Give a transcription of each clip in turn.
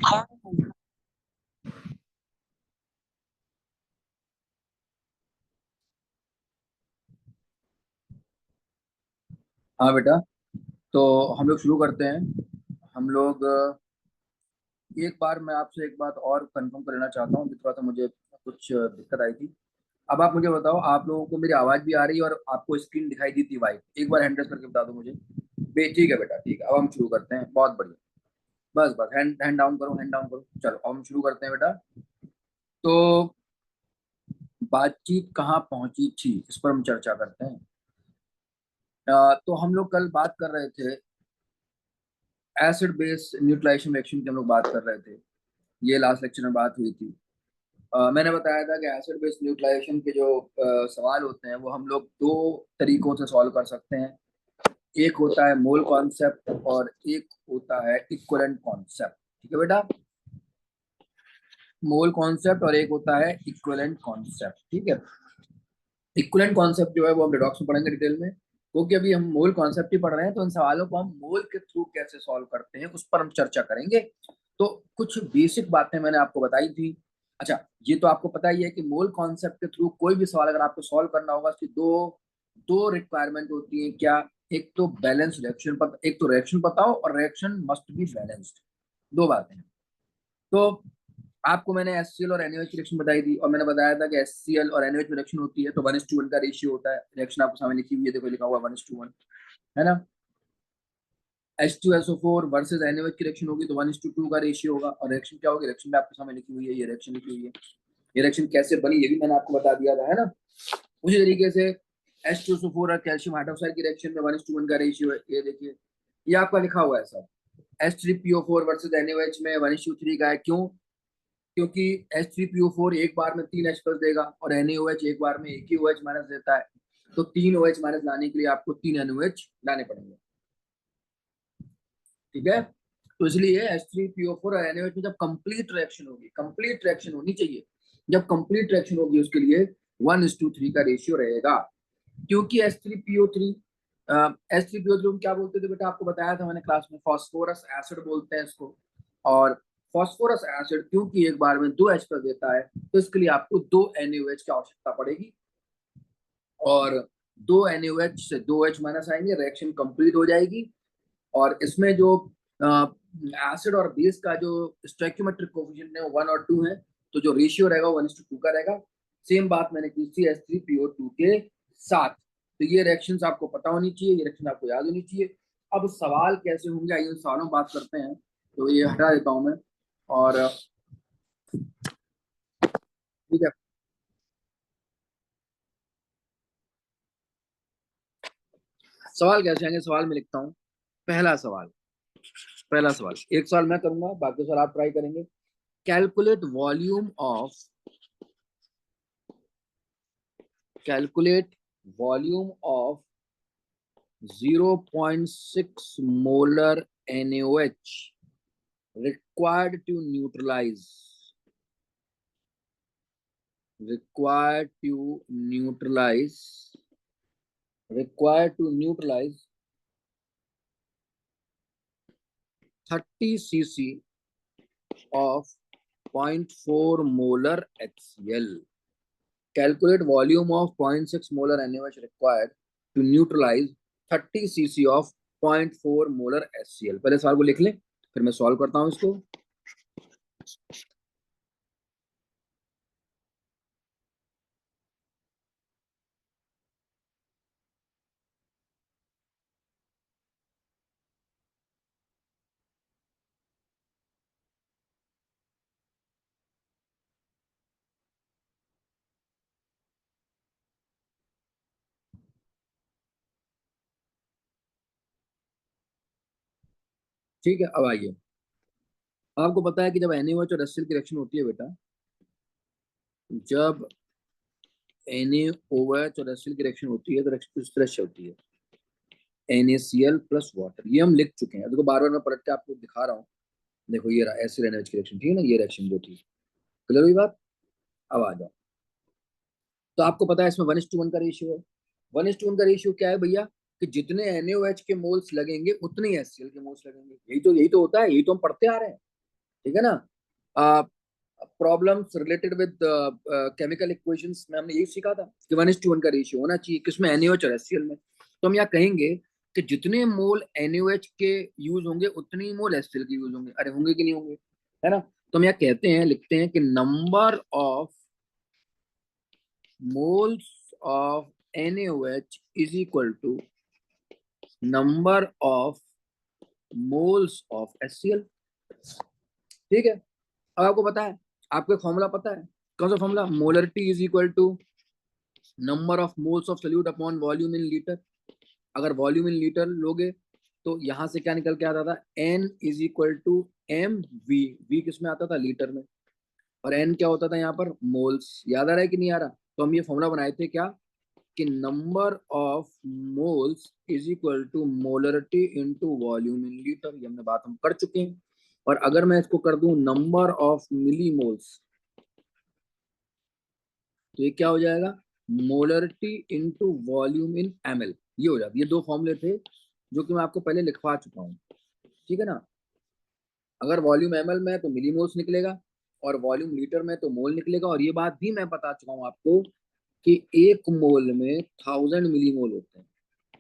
हाँ बेटा, तो हम लोग शुरू करते हैं। हम लोग एक बार मैं आपसे एक बात और कंफर्म कर लेना चाहता हूँ कि थोड़ा सा मुझे कुछ दिक्कत आई थी। अब आप मुझे बताओ, आप लोगों को मेरी आवाज़ भी आ रही है और आपको स्क्रीन दिखाई दी थी वाइट? एक बार हैंड रेस करके बता दो मुझे। ठीक है बेटा, ठीक है। अब हम शुरू करते हैं। बहुत बढ़िया। बस बस हैंड हैंड डाउन करो, हैंड डाउन करो। चलो अब हम शुरू करते हैं बेटा। तो बातचीत कहाँ पहुंची थी, इस पर हम चर्चा करते हैं। तो हम लोग कल बात कर रहे थे एसिड बेस न्यूट्रलाइजेशन रिएक्शन की, हम लोग बात कर रहे थे। ये लास्ट लेक्चर में बात हुई थी। मैंने बताया था कि एसिड बेस न्यूट्रलाइजेशन के जो सवाल होते हैं वो हम लोग दो तरीकों से सॉल्व कर सकते हैं। एक होता है मोल कॉन्सेप्ट और एक होता है इक्विवेलेंट कॉन्सेप्ट। ठीक है बेटा, मोल कॉन्सेप्ट और एक होता है इक्विवेलेंट कॉन्सेप्ट। ठीक है। इक्विवेलेंट कॉन्सेप्ट जो है वो हम रिडॉक्स में पढ़ेंगे डिटेल में, क्योंकि अभी हम मोल कॉन्सेप्ट ही पढ़ रहे हैं, तो इन सवालों को हम मोल के थ्रू कैसे सॉल्व करते हैं उस पर हम चर्चा करेंगे। तो कुछ बेसिक बातें मैंने आपको बताई थी। अच्छा, ये तो आपको पता ही है कि मोल कॉन्सेप्ट के थ्रू कोई भी सवाल अगर आपको सॉल्व करना होगा, उसकी दो दो रिक्वायरमेंट होती है। क्या? एक तो बैलेंस रिएक्शन पता, एक तो रिएक्शन बताओ और रिएक्शन मस्ट बी बैलेंस्ड। दो बातें हैं। तो आपको मैंने एचसीएल और एनएच की रिएक्शन बताई थी, और मैंने बताया था कि एचसीएल और एनएच में रिएक्शन होती है तो 1:1 का रेशियो होता है। रिएक्शन आपको सामने लिखी हुई है, देखो लिखा हुआ 1:1, है ना। H2SO4 वर्सेज NaOH की रिएक्शन होगी तो 1:2 का रेशियो होगा। और रिएक्शन क्या होगी, रिएक्शन में आपके सामने लिखी हुई है, ये रिएक्शन लिखी हुई है। ये रिएक्शन कैसे बनी ये भी मैंने आपको बता दिया था, है ना। उसी तरीके से H2SO4 और कैल्शियम हाइड्रोक्साइड की रिएक्शन में 1:1 का रेशियो है, ये देखिए, ये आपका लिखा हुआ है सर। H3PO4 वर्सेज NaOH में 1:3 का है। क्यों? क्योंकि H3PO4 एक बार में 3H प्लस देगा और NaOH एक बार में एक ही OH माइनस देता है। तो 3 OH माइनस लाने के लिए आपको 3 NaOH लाने पड़ेंगे। ठीक है। तो इसलिए H3PO4 और NaOH में जब कंप्लीट रिएक्शन होगी, कंप्लीट रिएक्शन होनी चाहिए, जब कंप्लीट रिएक्शन होगी उसके लिए 1:3 का रेशियो रहेगा। क्योंकि H3PO3 हम क्या बोलते थे बेटा, आपको बताया था मैंने क्लास में, फॉस्फोरस एसिड बोलते हैं इसको। और फॉस्फोरस एसिड क्योंकि एक बार में 2H प्लस देता है, तो इसके लिए आपको 2 NaOH की आवश्यकता पड़ेगी। और 2 NaOH से 2H माइनस आएंगे, रिएक्शन कंप्लीट हो जाएगी। और इसमें जो एसिड और बेस का जो स्टोइकियोमेट्रिक कोफिशिएंट है वो 1 और 2 है, तो जो रेशियो रहेगा वो 1:2 का रहेगा। सेम बात मैंने की थी H3PO2 के साथ। तो ये रिएक्शंस आपको पता होनी चाहिए, ये रिएक्शन आपको याद होनी चाहिए। अब सवाल कैसे होंगे, आइए उन सवालों में बात करते हैं। तो ये हटा देता हूं मैं। और ठीक है, सवाल कैसे आएंगे, सवाल में लिखता हूँ। पहला सवाल, पहला सवाल, एक सवाल मैं करूंगा, बाकी सवाल आप ट्राई करेंगे। Calculate volume of, calculate volume of 0.6 molar NaOH required to neutralize, required to neutralize, required to neutralize 30 cc of 0.4 molar HCl. Calculate volume of 0.6 molar NaOH required to neutralize 30 cc of 0.4 molar HCl. पहले सवाल को लिख लें, फिर मैं solve करता हूं इसको। ठीक है, अब आइए। आपको पता है कि जब NaOH और HCl की रिएक्शन होती है बेटा, जब NaOH और HCl की रिएक्शन होती है तो रिएक्शन इस तरह से होती है, NaCl प्लस वाटर। ये हम लिख चुके हैं, देखो बार बार मैं पलट के आपको दिखा रहा हूँ। देखो ये रहा एसिड NaOH की रिएक्शन, ठीक है ना, ये रिएक्शन जो थी। क्लियर हुई बात? अब आ जाओ। तो आपको पता है इसमें 1:1 का रेशियो है। 1:1 का रेशियो क्या है भैया, कि जितने NaOH के मोल्स लगेंगे उतने ही HCl के मोल्स लगेंगे। यही तो होता है, यही तो हम पढ़ते आ रहे हैं। ठीक है ना। Problems related with chemical equations में हमने यही सीखा था कि 1:1 का रेशियो होना चाहिए किसमें, NaOH और HCl में। तो हम यहाँ कहेंगे कि जितने मोल NaOH के यूज होंगे उतने ही मोल HCl के यूज होंगे। अरे होंगे कि नहीं होंगे, है ना। तो हम यहाँ कहते हैं, लिखते हैं कि number of moles of NaOH is equal to number of moles of HCl। ठीक है। अब आपको पता है, आपको एक फॉर्मूला पता है, कौन सा formula, molarity is equal to number of moles of solute upon volume in litre. अगर वॉल्यूम इन लीटर लोगे तो यहां से क्या निकल के आता था, N is equal to MV। V किस में आता था, लीटर में। और N क्या होता था यहाँ पर, मोल्स। याद आ रहा है कि नहीं आ रहा। तो हम ये फॉर्मूला बनाए थे क्या, कि number of moles is equal to molarity into volume in litre. ये हमने बात हम कर चुके हैं। और अगर मैं इसको कर दूं नंबर ऑफ मिली मोल्स, तो ये क्या हो जाएगा, molarity into volume in ml। ये हो जाती, ये दो फॉर्मूले थे जो कि मैं आपको पहले लिखवा चुका हूँ। ठीक है ना। अगर वॉल्यूम ml में है तो मिली मोल्स निकलेगा, और वॉल्यूम लीटर में तो मोल निकलेगा। और ये बात भी मैं बता चुका हूँ आपको कि एक मोल में 1000 मिली मोल होते हैं।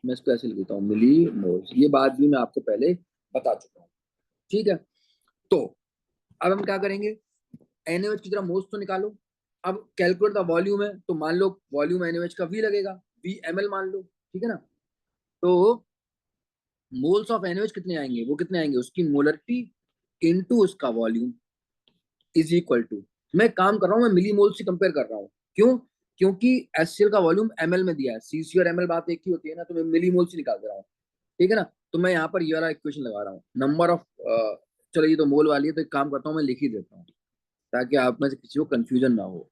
मैं इसको ऐसे लिख देता हूँ, मिली मोल्स। ये बात भी मैं आपको पहले बता चुका हूँ। ठीक है। तो अब हम क्या करेंगे, NaOH की तरह मोल्स तो निकालो। अब कैलकुलेट द वॉल्यूम है, तो मान लो वॉल्यूम NaOH का V लगेगा, V ml मान लो। ठीक है ना। तो मोल्स ऑफ NaOH कितने आएंगे, वो कितने आएंगे, उसकी मोलरिटी इनटू उसका वॉल्यूम इज इक्वल टू, मैं काम कर रहा हूँ, मैं मिली मोल से कंपेयर कर रहा हूँ। क्यों, क्योंकि HCl का वॉल्यूम ml में दिया है, CC और ml बात एक ही होती है ना, तो मैं मिली मोल से निकाल दे रहा हूँ। ठीक है ना। तो मैं यहाँ पर ये वाला इक्वेशन लगा रहा हूँ, नंबर ऑफ, चलो ये तो मोल वाली है, तो एक काम करता हूँ, मैं लिख ही देता हूँ ताकि आप में से किसी को कंफ्यूजन ना हो।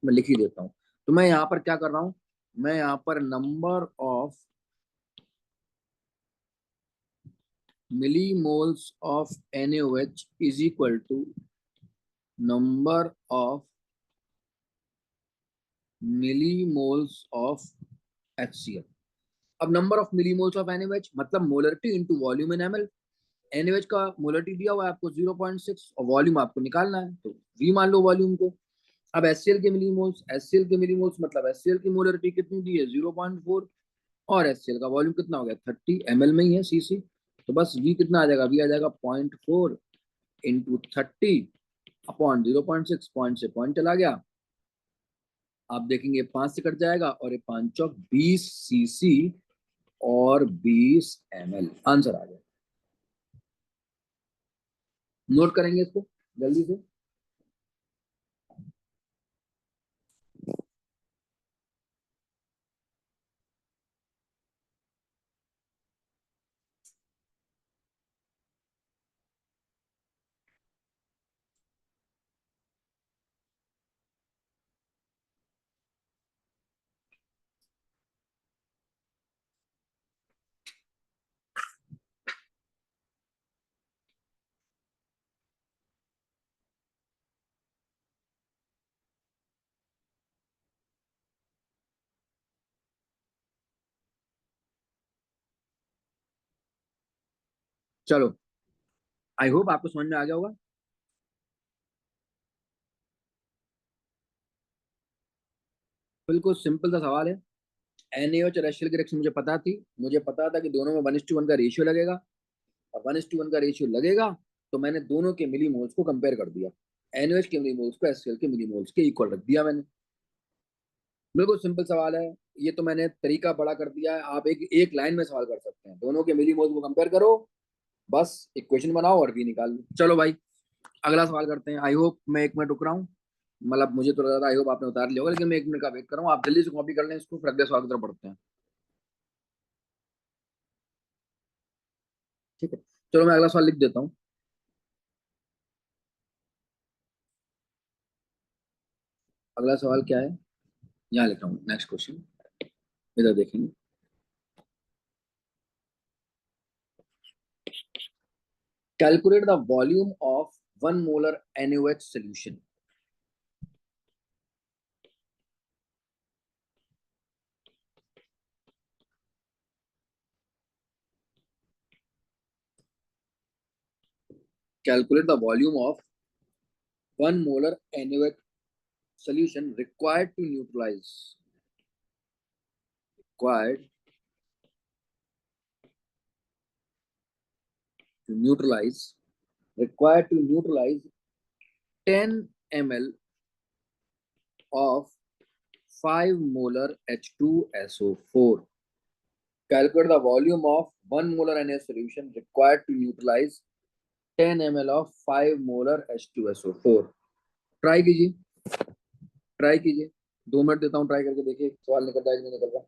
मैं लिख ही देता हूँ। तो मैं यहाँ पर क्या कर रहा हूँ, मैं यहाँ पर number of millimoles of NaOH is equal to number of millimoles of HCl। अब number of millimoles of NaOH मतलब molarity into volume in ml। NaOH का मोलरिटी दिया हुआ है आपको 0.6, और वॉल्यूम आपको निकालना है, तो V मान लो वॉल्यूम को। अब HCl के मिलीमोल्स, HCl के मिलीमोल्स मतलब HCl की मोलरिटी कितनी दी है, 0.4, और HCl का वॉल्यूम कितना हो गया, 30 ml में ही है, CC। तो बस V कितना आ जाएगा, V आ जाएगा 0.4 इंटू 30 अपॉन 0.6। पॉइंट से पॉइंट चला गया, आप देखेंगे 5 से कट जाएगा, और ये 5 चौक 20 CC और 20 ml आंसर आ गया। नोट करेंगे इसको जल्दी से। चलो, आई होप आपको समझ में आ गया होगा। बिल्कुल सिंपल सा सवाल है। NaOH और HCl की रिएक्शन मुझे पता थी, मुझे पता था कि दोनों में 1:1 का रेशियो लगेगा, और 1:1 का रेशियो लगेगा, तो मैंने दोनों के मिलीमोल्स को कंपेयर कर दिया। NaOH के मिलीमोल्स को HCl के मिलीमोल्स के इक्वल रख दिया मैंने। बिल्कुल सिंपल सवाल है। ये तो मैंने तरीका बड़ा कर दिया है, आप एक एक लाइन में सवाल कर सकते हैं, दोनों के मिलीमोल्स को कंपेयर करो, बस इक्वेशन बनाओ और भी निकाल लो। चलो भाई, अगला सवाल करते हैं। आई होप मैं 1 मिनट रुक रहा हूँ, मतलब मुझे तो लगा, आई होप आपने उतार लिया होगा, लेकिन मैं 1 मिनट का वेट कर रहा हूँ। आप जल्दी से कॉपी कर लें इसको, फिर अगले सवाल की तरफ बढ़ते हैं। ठीक है। चलो मैं अगला सवाल लिख देता हूँ। अगला सवाल क्या है, यहाँ लिख रहा हूँ, नेक्स्ट क्वेश्चन, इधर देखेंगे। Calculate the volume of 1 molar NaOH solution। Calculate the volume of 1 molar NaOH solution required to neutralize required to neutralize 10 ml of 5 molar H2SO4. Calculate the volume of 1 molar NaOH solution required to neutralize 10 ml of 5 molar H2SO4. Try कीजिए, try कीजिए, 2 minute देता हूँ, try करके देखिए सवाल निकल रहा है कि नहीं निकल रहा।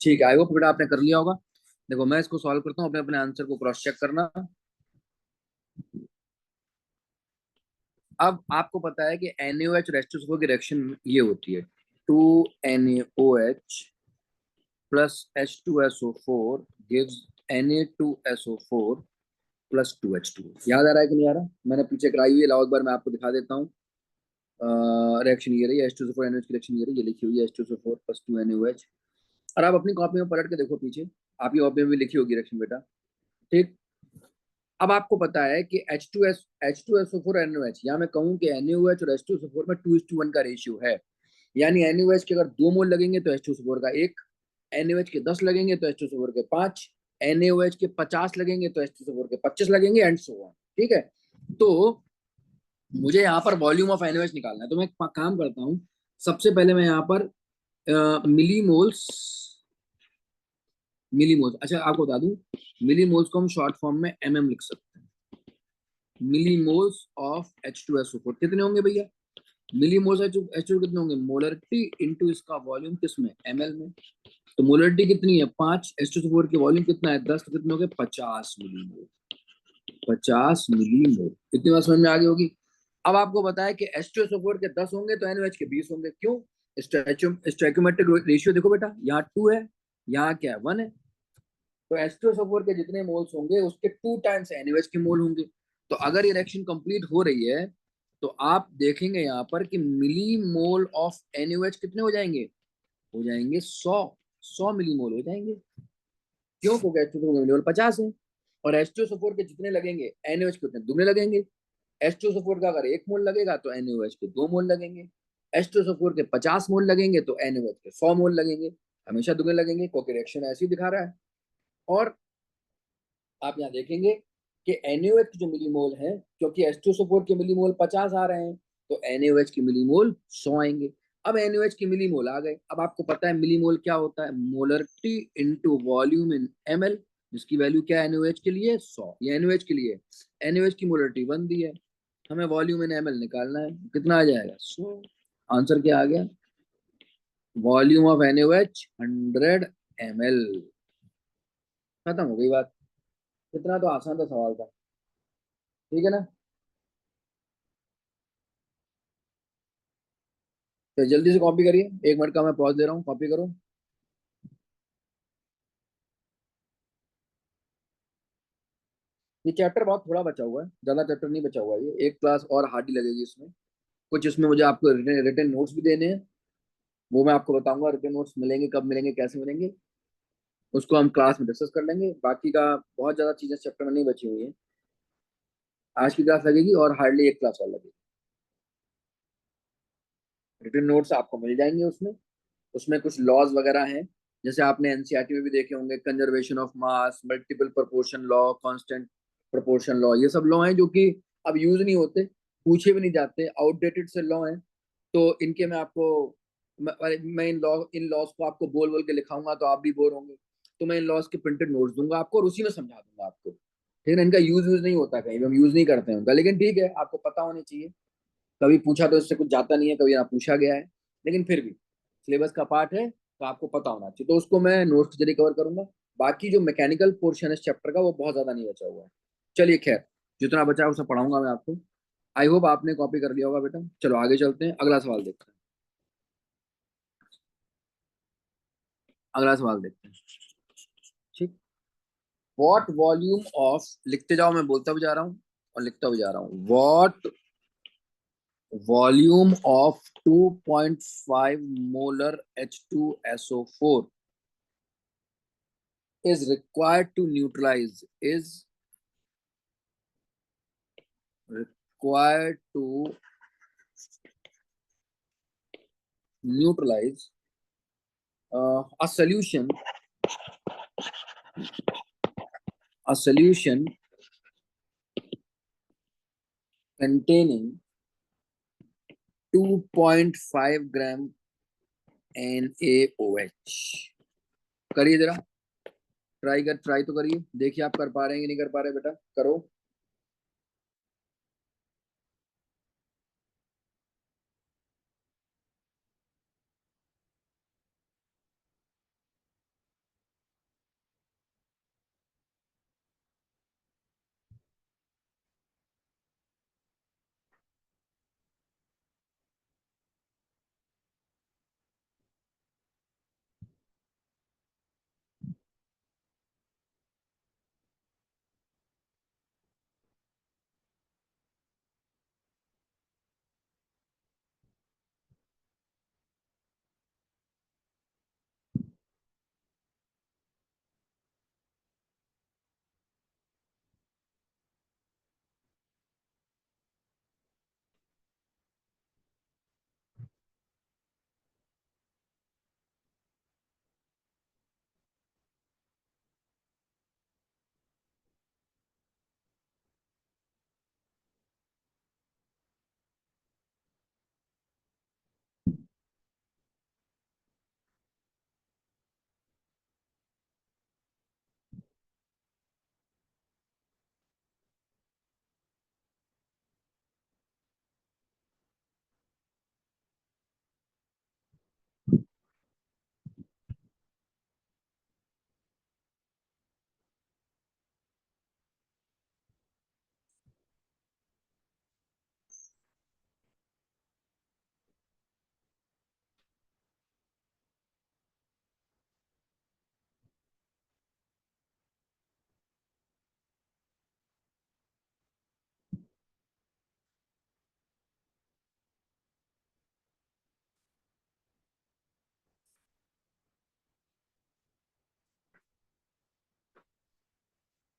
ठीक है, आई होप बेटा आपने कर लिया होगा। देखो मैं इसको सॉल्व करता हूँ, अपने अपने आंसर को क्रॉस चेक करना। अब आपको पता है कि NaOH और H2SO4 की रिएक्शन ये होती है, 2NaOH plus H2SO4 gives Na2SO4 plus 2H2। याद आ रहा है कि नहीं आ रहा? मैंने पीछे कराई हुई है, लाओ एक बार मैं आपको दिखा देता हूँ। रिएक्शन ये रही है, H2SO4 NaOH की रिएक्शन ये रही, ये लिखी हुई है H2SO4 प्लस 2NaOH। और आप अपनी कॉपी में पलट के देखो पीछे, आपकी कॉपी में भी लिखी होगी रिएक्शन बेटा। ठीक, अब आपको पता है कि H2SO4 NaOH, या मैं कहूँ कि NaOH और H2SO4 में 2:1 का रेशियो है। यानी NaOH के अगर 2 मोल लगेंगे तो H2SO4 का 1, NaOH के 10 लगेंगे तो H2SO4 के 5, NaOH के 50 लगेंगे तो H2SO4 के 25 लगेंगे, एंड सो ऑन। ठीक है, तो मुझे यहाँ पर वॉल्यूम ऑफ NaOH निकालना है, तो मैं एक काम करता हूँ। सबसे पहले मैं यहाँ पर मिलीमोल्स मिलीमोल्स अच्छा आपको बता दूं, मिलीमोल्स को हम शॉर्ट फॉर्म में लिख सकते हैं। मिलीमोल्स ऑफ H2SO4 कितने होंगे भैया? मिलीमोल्स H2 कितने होंगे? मोलरिटी इंटू इसका वॉल्यूम किसमें? ml में। तो मोलरिटी कितनी है? 5, H2SO4 की वॉल्यूम कितना है? 10, तो कितने हो गए? 50 मिलीमोल। 50 मिलीमोल, इतनी बात समझ में आ गई होगी। अब आपको बताया कि H2SO4 के 10 होंगे तो NaOH के 20 होंगे। क्यों? स्टोइकोमेट्रिक रेशियो देखो बेटा, यहाँ 2 है, यहाँ क्या है? 1 है। तो H2SO4 के जितने मोल्स होंगे उसके 2 टाइम्स NaOH के मोल होंगे। तो अगर ये रिएक्शन कंप्लीट हो रही है तो आप देखेंगे यहाँ पर कि मिली मोल ऑफ NaOH कितने हो जाएंगे 100 मिली मोल हो जाएंगे। क्यों? क्योंकि H2SO4 मिली मोल 50 है, और H2SO4 के जितने लगेंगे NaOH के उतने दुगने लगेंगे। H2SO4 का अगर 1 मोल लगेगा तो NaOH के 2 मोल लगेंगे। H2SO4 के 50 मोल लगेंगे तो NaOH के 100 मोल लगेंगे। हमेशा दुगने लगेंगे क्योंकि रिएक्शन ऐसी दिखा रहा है। और आप यहाँ देखेंगे कि NaOH की जो मिलीमोल है, क्योंकि H2SO4 के मिलीमोल 50 आ रहे हैं तो NaOH की मिलीमोल 100 आएंगे। अब NaOH की मिलीमोल आ गए। अब आपको पता है मिलीमोल क्या होता है? Molarity into volume in ml, जिसकी वैल्यू क्या है NaOH के लिए? 100। ये NaOH के लिए, NaOH की मोलरिटी 1 दी है, हमें वॉल्यूम इन ml निकालना है, कितना आ जाएगा? 100। आंसर क्या आ गया? Volume of NaOH 100 ml। खत्म हो गई बात। कितना तो आसान था सवाल था, ठीक है ना? तो जल्दी से कॉपी करिए, 1 मिनट का मैं पॉज दे रहा हूँ, कॉपी करो। ये चैप्टर बहुत थोड़ा बचा हुआ है, ज्यादा चैप्टर नहीं बचा हुआ है, ये एक क्लास और हार्डली लगेगी इसमें। कुछ इसमें मुझे आपको रिटन नोट्स भी देने हैं, वो मैं आपको बताऊंगा। रिटन नोट्स मिलेंगे कब मिलेंगे कैसे मिलेंगे, उसको हम क्लास में डिस्कस कर लेंगे। बाकी का बहुत ज्यादा चीजें चैप्टर में नहीं बची हुई है। आज की क्लास लगेगी और हार्डली एक क्लास और लगेगी। रिटन नोट्स आपको मिल जाएंगे उसमें। उसमें कुछ लॉज वगैरह हैं, जैसे आपने एनसीईआरटी में भी देखे होंगे, conservation of mass, multiple proportion law, constant proportion law. ये सब लॉ हैं जो कि अब यूज नहीं होते, पूछे भी नहीं जाते, आउटडेटेड से लॉ हैं। तो इनके मैं आपको मैं इन लॉज को आपको बोल बोल के लिखाऊंगा तो आप भी बोर होंगे। तो मैं इन लॉज के प्रिंटेड नोट्स दूंगा आपको और उसी में समझा दूंगा आपको। ठीक है ना? इनका यूज नहीं होता, कहीं भी हम यूज नहीं करते हैं उनका, लेकिन ठीक है आपको पता होनी चाहिए। कभी पूछा तो इससे कुछ जाता नहीं है, कभी ना पूछा गया है, लेकिन फिर भी सिलेबस का पार्ट है तो आपको पता होना चाहिए। तो उसको मैं नोट्स के जरिए कवर करूंगा। बाकी जो मैकेनिकल पोर्शन है इस चैप्टर का वो बहुत ज्यादा नहीं बचा हुआ है। चलिए खैर, जितना बचा है उसे पढ़ाऊंगा मैं आपको। आई होप आपने कॉपी कर लिया होगा बेटा। चलो आगे चलते हैं, अगला सवाल देखते हैं। अगला सवाल देखते हैं। ठीक। वॉट वॉल्यूम ऑफ, लिखते जाओ, मैं बोलता भी जा रहा हूँ और लिखता भी जा रहा हूँ। What volume of 2.5 molar H2SO4 is required to neutralize, is required to neutralize a solution, a solution containing 2.5 gram NaOH। करिए जरा, ट्राई तो करिए, देखिए आप कर पा रहे हैं कि नहीं कर पा रहे। बेटा करो।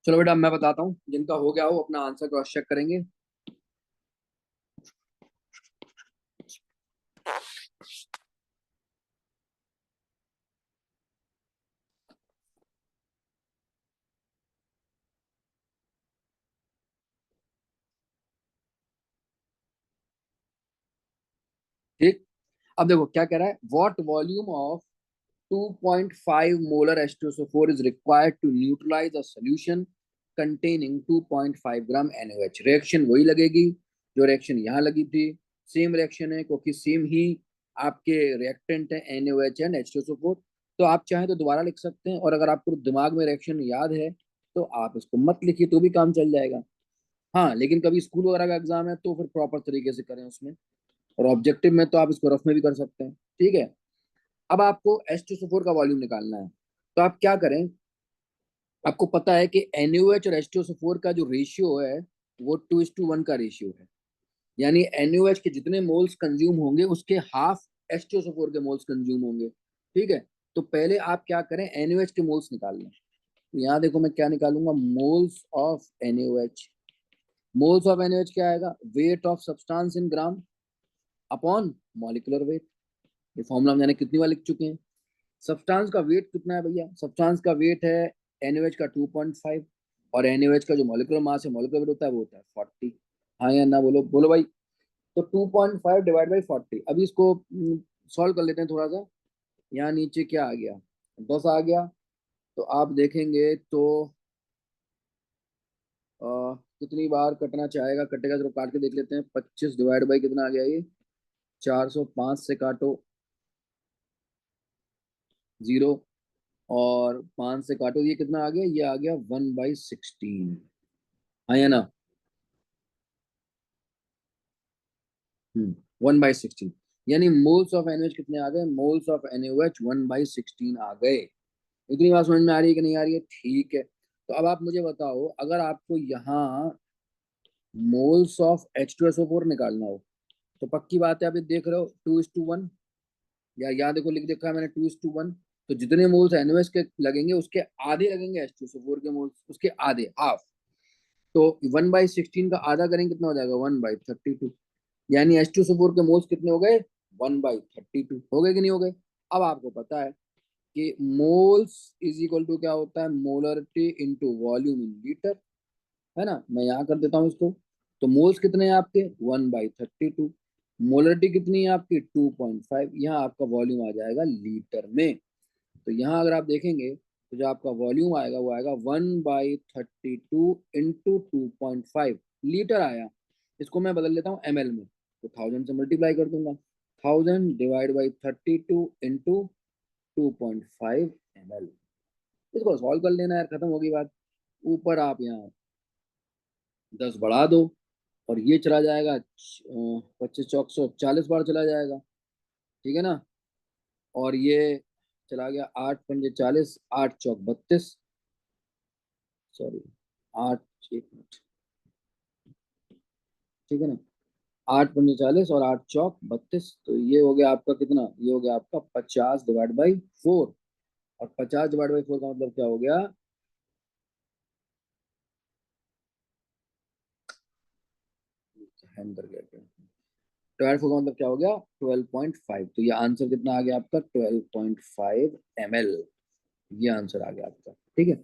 चलो बेटा मैं बताता हूँ, जिनका हो गया हो अपना आंसर क्रॉस चेक करेंगे। ठीक। अब देखो क्या कह रहा है, what volume of 2.5 molar H2SO4 is required to neutralize a solution containing 2.5 gram NaOH। Reaction वही लगेगी जो रिएक्शन यहाँ लगी थी, सेम रिएक्शन है क्योंकि सेम ही आपके रिएक्टेंट है NaOH एंड H2SO4। तो आप चाहें तो दोबारा लिख सकते हैं, और अगर आपको दिमाग में रिएक्शन याद है तो आप इसको मत लिखिए तो भी काम चल जाएगा। हाँ लेकिन कभी स्कूल वगैरह का एग्जाम है तो फिर प्रॉपर तरीके से करें उसमें, और ऑब्जेक्टिव में तो आप इसको रफ में भी कर सकते हैं। ठीक है। अब आपको H2SO4 का वॉल्यूम निकालना है, तो आप क्या करें, आपको पता है कि NaOH और H2SO4 का जो रेशियो है वो 2:1 का रेशियो है। यानी NaOH के जितने मोल्स कंज्यूम होंगे उसके हाफ H2SO4 के मोल्स कंज्यूम होंगे। ठीक है, तो पहले आप क्या करें, NaOH के मोल्स निकाल लें। तो यहाँ देखो मैं क्या निकालूंगा, moles of NaOH। Moles of NaOH क्या आएगा, weight of substance in gram upon molecular wait. ये फॉर्मूला हम जाने कितनी बार लिख चुके हैं। सब्सटेंस का वेट कितना है भैया, सब्सटेंस का वेट है NaOH का 2.5, और NaOH का जो मॉलिक्यूलर मास है, मॉलिक्यूलर वेट होता है वो होता है 40। हाँ या ना, बोलो बोलो भाई। तो 2.5 डिवाइड बाई 40। अभी इसको सॉल्व कर लेते हैं थोड़ा सा। यहाँ नीचे क्या आ गया, 10 आ गया। तो आप देखेंगे तो कितनी बार कटना चाहेगा, कटेगा, चलो काट के देख लेते हैं। 25 डिवाइड बाई कितना आ गया ये, 405 से काटो, 0। और 5 से काटो, ये कितना आ गया, ये आ गया 1/16। हाँ या ना। 1/16। यानी मोल्स ऑफ NaOH कितने आ गए, मोल्स ऑफ NaOH 1/16 आ गए। इतनी बात समझ में आ रही है कि नहीं आ रही है, ठीक है। तो अब आप मुझे बताओ, अगर आपको यहाँ मोल्स ऑफ H2SO4 निकालना हो, तो पक्की बात है, अभी देख रहे हो 2:1, या यहाँ देखो लिख देखा है मैंने 2:1। तो जितने मोल्स NaOH के लगेंगे उसके आधे लगेंगे H2SO4 के मोल्स, उसके आधे, हाफ। तो 1/16 का आधा करेंगे कितना हो जाएगा, 1/32। यानी H2SO4 के मोल्स कितने हो गए, 1/32 हो गए कि नहीं हो गए। अब आपको पता है कि मोल्स इज इक्वल टू क्या होता है, molarity into volume in litre, है ना। मैं यहाँ कर देता हूँ इसको। तो मोल्स कितने हैं आपके, 1/32। मोलरिटी कितनी है आपकी, 2.5। यहाँ आपका वॉल्यूम आ जाएगा लीटर में। तो यहाँ अगर आप देखेंगे तो जो आपका वॉल्यूम आएगा वो आएगा 1/32 इंटू 2.5 लीटर आया। इसको मैं बदल लेता हूँ ML में, तो 1000 से मल्टीप्लाई कर दूंगा। 1000 डिवाइड बाई 32 इंटू 2.5 ml। इसको सॉल्व कर लेना यार, खत्म होगी बात। ऊपर आप यहाँ 10 बढ़ा दो, और ये चला जाएगा 25 चौक 140 बार चला जाएगा, ठीक है ना। और ये चला गया 8 पंजे 40, 8 चौक 32, सॉरी 8, एक मिनट, ठीक है ना। 8 पंजे 40 और 8 चौक 32, तो ये हो गया आपका कितना, ये हो गया आपका 50/4। और 50/4 का मतलब क्या हो गया, हैंड कर गया, 12 का मतलब क्या हो गया, 12.5। तो ये आंसर कितना आ गया आपका, 12.5 ml। ये आंसर आ गया आपका, ठीक है।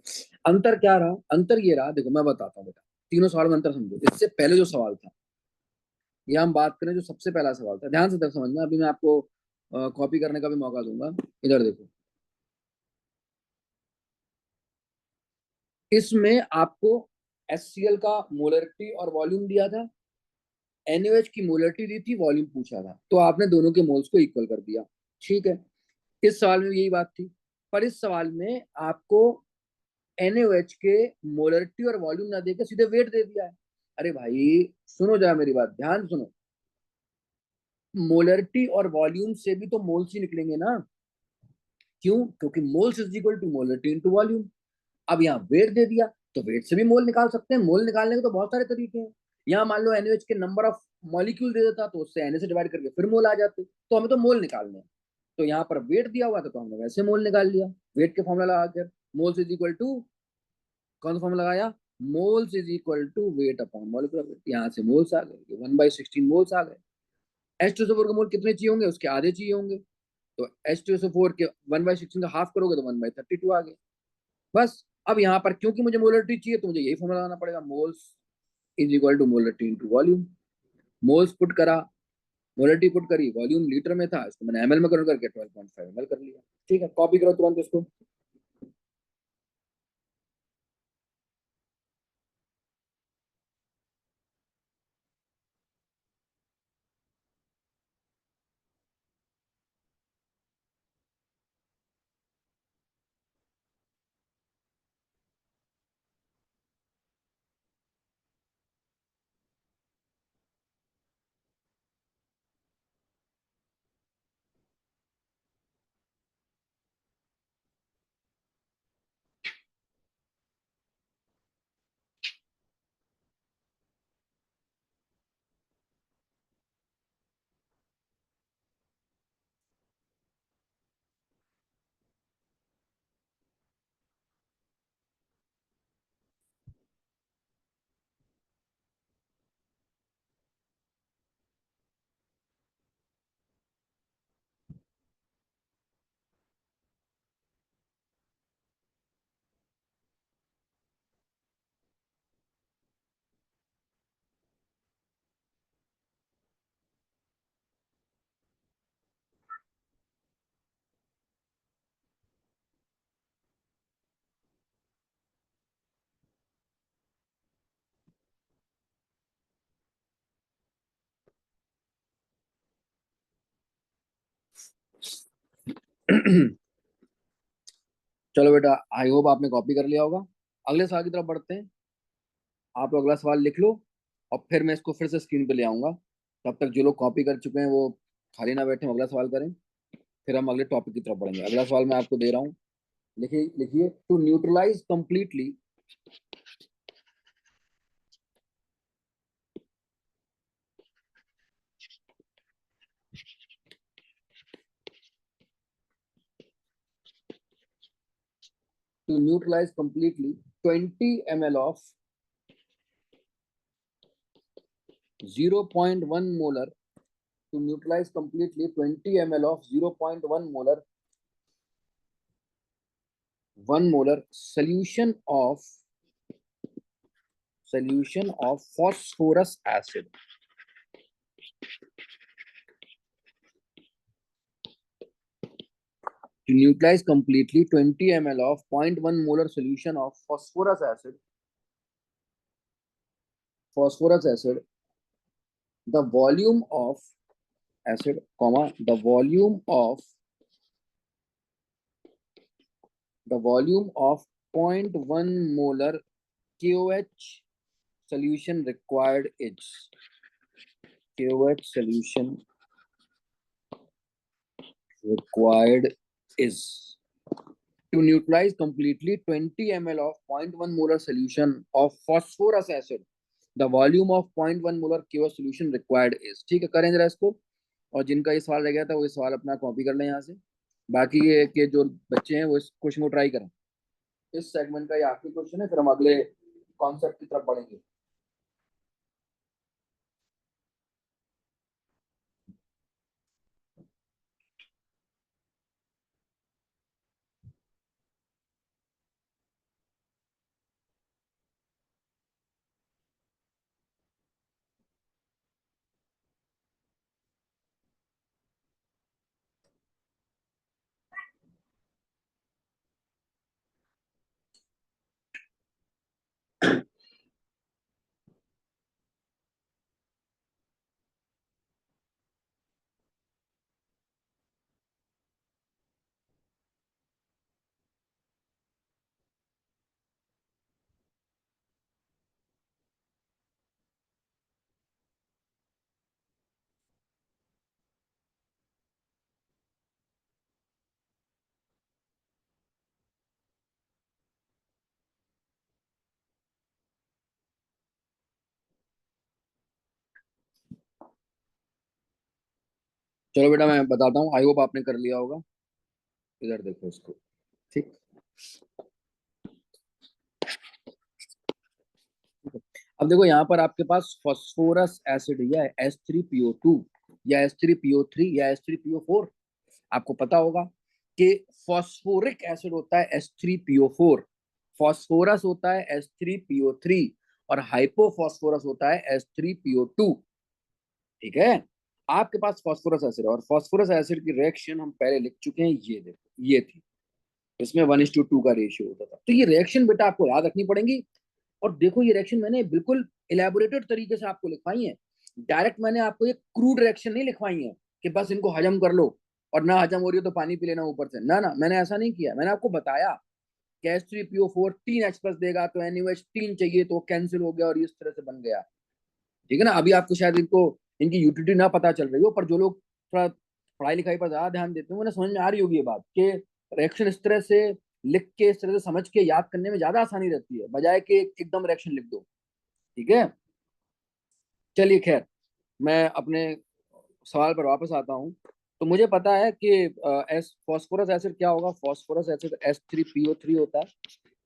अंतर क्या रहा, अंतर ये रहा, देखो मैं बताता हूँ बेटा। तीनों सवाल में अंतर समझो। इससे पहले जो सवाल था, ये हम बात करें जो सबसे पहला सवाल था, ध्यान से तक समझना। अभी मैं आपको कॉपी करने का भी मौका दूंगा। इधर देखो, इसमें आपको HCl का मोलरिटी और वॉल्यूम दिया था, NaOH की मोलरिटी दी थी, वॉल्यूम पूछा था, तो आपने दोनों के मोल्स को इक्वल कर दिया, ठीक है। इस सवाल में भी यही बात थी। पर इस सवाल में आपको NaOH के मोलरिटी और वॉल्यूम ना देकर सीधे वेट दे दिया है। अरे भाई सुनो जरा मेरी बात, ध्यान सुनो। मोलरिटी और वॉल्यूम से भी तो मोल्स ही निकलेंगे ना। क्यों, क्योंकि moles is equal to molarity into volume. अब यहाँ वेट दे दिया, तो वेट से भी मोल निकाल सकते हैं। मोल निकालने के तो बहुत सारे तरीके हैं। यहाँ मान लो NaOH के नंबर ऑफ मॉलिक्यूल दे देता, तो उससे Na से डिवाइड करके फिर मोल आ जाते। तो हमें तो मोल निकालने हैं। तो यहाँ पर वेट दिया हुआ था, तो हमने वैसे मोल निकाल लिया, वेट के फॉर्मूला लगा कर। मोल्स इज इक्वल टू, कौन सा फॉर्मूला लगाया, moles is equal to weight upon molecular weight. यहाँ से मोल्स आ गए, 1/16 मोल्स आ गए। H2SO4 के मोल कितने चाहिए होंगे, उसके आधे चाहिए होंगे। तो H2SO4 के 1/16 का हाफ करोगे तो 1/32 आ गए। बस। अब यहाँ पर क्योंकि मुझे मोलरिटी चाहिए, तो मुझे यही फॉर्मूला लगाना पड़ेगा, moles is equal to molarity into volume. Moles put करा, मोलरिटी पुट करी, वॉल्यूम लीटर में था, इसको मैंने ML में कन्वर्ट करके 12.5 ml कर लिया। ठीक है, कॉपी करो तुरंत इसको। चलो बेटा, आई होप आपने कॉपी कर लिया होगा। अगले सवाल की तरफ बढ़ते हैं। आप लोग अगला सवाल लिख लो, और फिर मैं इसको फिर से स्क्रीन पे ले आऊंगा। तब तक जो लोग कॉपी कर चुके हैं वो खाली ना बैठे, हम अगला सवाल करें। फिर हम अगले टॉपिक की तरफ बढ़ेंगे। अगला सवाल मैं आपको दे रहा हूँ, लिखिए लिखिए। To neutralise completely, to neutralise completely 20 ml of 0.1 molar, to neutralize completely 20 ml of 0.1 molar 1 molar solution of phosphorus acid. To neutralize completely 20 ml of 0.1 molar solution of phosphorus acid, the volume of acid, comma, the volume of 0.1 molar KOH solution required is KOH solution required is to neutralize completely 20 ml of 0.1 molar solution of phosphorus acid. The volume of 0.1 molar KOH solution required is। ठीक है, करें जरा इसको। और जिनका ये सवाल रह गया था वो ये सवाल अपना कॉपी कर लें यहाँ से। बाकी ये के जो बच्चे हैं वो इस क्वेश्चन को ट्राई करें। इस सेगमेंट का ये आखिरी क्वेश्चन है, फिर हम अगले कॉन्सेप्ट की तरफ बढ़ेंगे। चलो बेटा, मैं बताता हूँ, आई होप आपने कर लिया होगा। इधर देखो इसको। ठीक, अब देखो यहाँ पर आपके पास फास्फोरस एसिड या H3PO2 या H3PO3 या H3PO4। आपको पता होगा कि फॉस्फोरिक एसिड होता है H3PO4, फास्फोरस होता है H3PO3, और हाइपोफॉस्फोरस होता है H3PO2। ठीक है, आपके पास फास्फोरस एसिड है, और फास्फोरस एसिड की रिएक्शन हम पहले लिख चुके हैं, ये देखो ये थी। इसमें 1:2 का रेशियो होता था। तो ये रिएक्शन बेटा आपको याद रखनी पड़ेंगी। और देखो ये रिएक्शन मैंने बिल्कुल इलेबोरेटेड तरीके से आपको लिखवाई है। डायरेक्ट मैंने आपको ये क्रूड रिएक्शन नहीं लिखवाई है कि बस इनको हजम कर लो, और ना हजम हो रही हो तो पानी पी लेना ऊपर से। ना ना, मैंने ऐसा नहीं किया। मैंने आपको बताया कि H3PO4 3H+ देगा, तो NaOH 3 चाहिए, तो कैंसिल हो गया और इस तरह से बन गया। ठीक है ना। अभी आपको शायद इनको इनकी यूटिलिटी ना पता चल रही हो, पर जो लोग थोड़ा पढ़ाई लिखाई पर ज्यादा ध्यान देते हैं उन्हें समझ में आ रही होगी ये बात कि रिएक्शन इस तरह से लिख के, इस तरह से समझ के याद करने में ज्यादा आसानी रहती है, बजाय कि एकदम रिएक्शन लिख दो। ठीक है, चलिए खैर, मैं अपने सवाल पर वापस आता हूँ। तो मुझे पता है कि एस फॉस्फोरस एसिड क्या होगा। फॉस्फोरस एसिड H3PO3 होता है।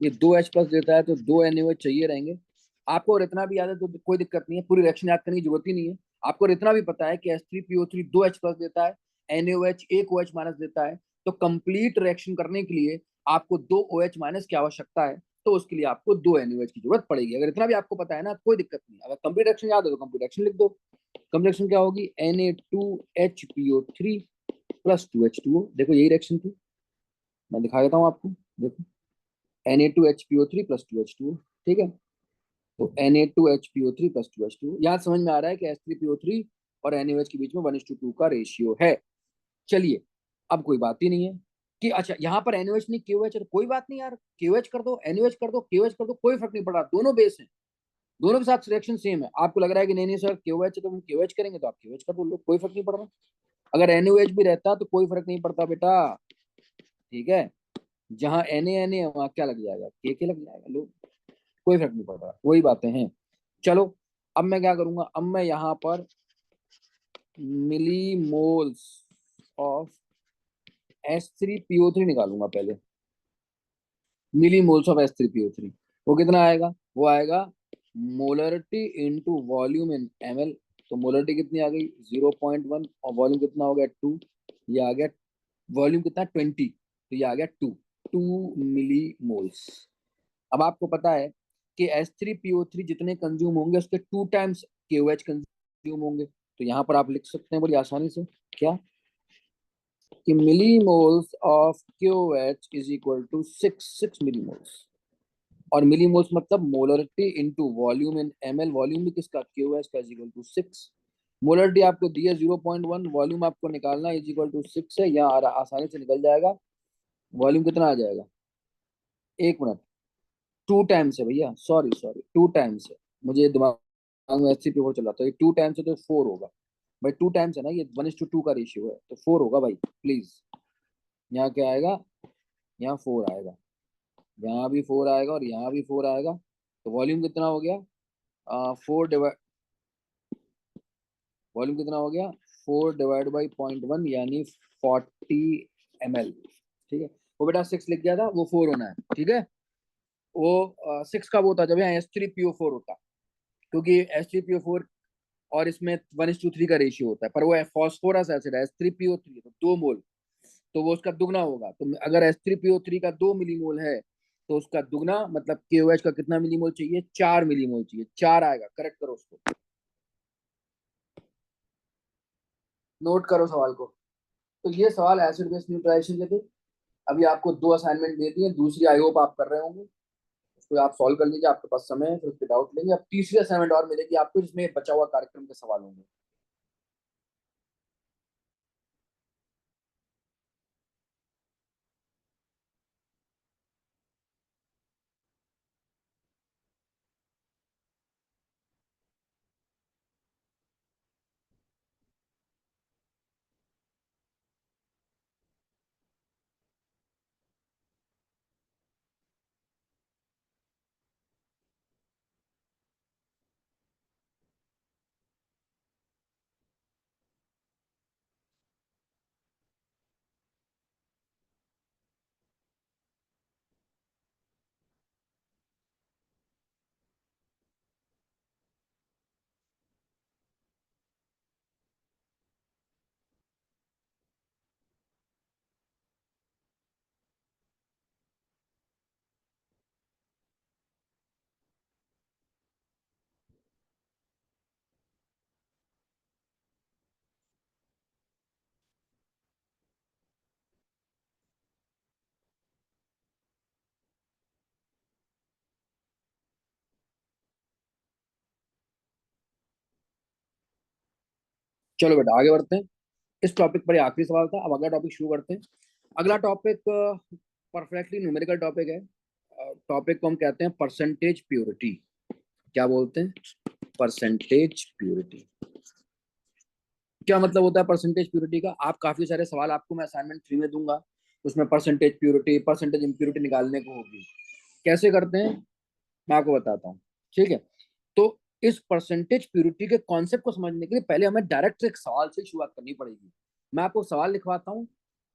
ये 2H+ देता है, तो 2 NaOH चाहिए रहेंगे। आपको और इतना भी याद है तो कोई दिक्कत नहीं है, पूरी रिएक्शन याद करने की जरूरत ही नहीं है। आपको और इतना भी पता है कि H3PO3 2H+ देता है, NaOH 1 OH- देता है। तो कंप्लीट रिएक्शन करने के लिए आपको 2 OH- की आवश्यकता है, तो उसके लिए आपको 2 NaOH की जरूरत पड़ेगी। अगर इतना भी आपको पता है ना, कोई दिक्कत नहीं। अगर कंप्लीट रिएक्शन याद है तो कंप्लीट रिएक्शन लिख दो। कंप्लीट रिएक्शन क्या होगी? Na2HPO3 plus 2H2O। देखो यही रिएक्शन थी, मैं दिखा देता हूँ आपको। देखो Na2HPO3 प्लस 2H2O। ठीक है, तो Na2HPO3 प्लस 2H2O। यहाँ समझ में आ रहा है कि H3PO3 और NaOH के बीच में 1:2 का रेशियो है। चलिए, अब कोई बात ही नहीं है। कि अच्छा यहाँ पर एनओएच नहीं केओएच है, तो कोई बात नहीं यार, केओएच कर दो, एनओएच कर दो, केओएच कर दो, कोई फर्क नहीं पड़ रहा, दोनों बेस है, दोनों के साथ रिएक्शन सेम है। आपको लग रहा है कि नहीं नहीं सर केओएच है तो हम केओएच करेंगे, तो आप केओएच कर दो, कोई फर्क नहीं पड़ रहा। अगर एनओएच भी रहता तो कोई फर्क नहीं पड़ता बेटा, ठीक है। जहां एन ए वहां क्या लग जाएगा, के लग जाएगा, लो, कोई फर्क नहीं पड़ रहा, वही बातें हैं। चलो, अब मैं क्या करूंगा, अब मैं यहाँ पर मिली मोल्स ऑफ H3PO3 निकालूंगा पहले। मिली मोल्स ऑफ H3PO3 वो कितना आएगा, वो आएगा molarity into volume in ml। तो मोलरिटी कितनी आ गई 0.1, और वॉल्यूम कितना हो गया 2, ये आ गया, वॉल्यूम कितना 20, तो ये आ गया 2 मिली मोल्स। अब आपको पता है कि H3PO3 जितने कंज्यूम होंगे उसके 2 टाइम्स KOH कंज्यूम होंगे। तो यहाँ पर आप लिख सकते हैं बड़ी आसानी से, क्या कि millimoles of KOH is equal to 6 millimoles. और मिली मोल्स मतलब molarity into volume in ml, volume भी किसका KOH का इज इक्वल टू 6। मोलरिटी आपको दी है 0.1, वॉल्यूम आपको निकालना इज इक्वल टू 6 है, यहाँ आसानी से निकल जाएगा। वॉल्यूम कितना आ जाएगा, एक मिनट, 2 टाइम्स है भैया, सॉरी सॉरी 2 टाइम्स है, मुझे दिमाग में एस सी पी चला, तो ये 2 टाइम्स है तो 4 होगा। भाई 2 टाइम्स है ना, ये 1:2 का रेशियो है, तो 4 होगा भाई प्लीज। यहाँ क्या आएगा, यहाँ 4 आएगा, यहाँ भी 4 आएगा और यहाँ भी 4 आएगा। तो वॉल्यूम कितना हो गया, 4 डिवाइड, वॉल्यूम कितना हो गया 4/0.1 यानी 40 ml, ठीक है। वो बेटा 6 लिख गया था, वो 4 होना है, ठीक है। वो 6 का वो होता जब यहाँ H3PO4 होता, क्योंकि H3PO4 और इसमें 1:3 का रेशियो होता है, पर वो फॉस्फोरस एसिड है H3PO3, तो 2 मोल, तो वो उसका दुगना होगा। तो अगर H3PO3 का 2 मिलीमोल है तो उसका दुगना मतलब KOH का कितना मिलीमोल चाहिए, 4 मिलीमोल चाहिए, 4 आएगा, करेक्ट करो उसको, नोट करो सवाल को। तो ये सवाल एसिड बेस न्यूट्रलाइजेशन के थे। अभी आपको 2 असाइनमेंट दे दिए, दूसरी आई होप आप कर रहे होंगे, उसको आप सॉल्व कर लीजिए, आपके पास समय है, फिर उसके डाउट लेंगे। अब तीसरी असाइनमेंट और मिलेगी आपको, जिसमें बचा हुआ कार्यक्रम के सवाल होंगे। चलो बेटा आगे बढ़ते हैं। इस टॉपिक पर ये आखिरी सवाल था, अब अगला टॉपिक शुरू करते हैं। अगला टॉपिक परफेक्टली न्यूमेरिकल टॉपिक है। टॉपिक को हम कहते हैं परसेंटेज प्योरिटी। क्या बोलते हैं, परसेंटेज प्योरिटी। क्या मतलब होता है परसेंटेज प्योरिटी का, आप काफी सारे सवाल आपको मैं असाइनमेंट 3 में दूंगा, उसमें परसेंटेज प्योरिटी, परसेंटेज इम्प्योरिटी निकालने को होगी। कैसे करते हैं मैं आपको बताता हूँ, ठीक है। तो इस परसेंटेज प्योरिटी के कॉन्सेप्ट को समझने के लिए पहले हमें डायरेक्ट एक सवाल से शुरुआत करनी पड़ेगी। मैं आपको सवाल लिखवाता हूँ,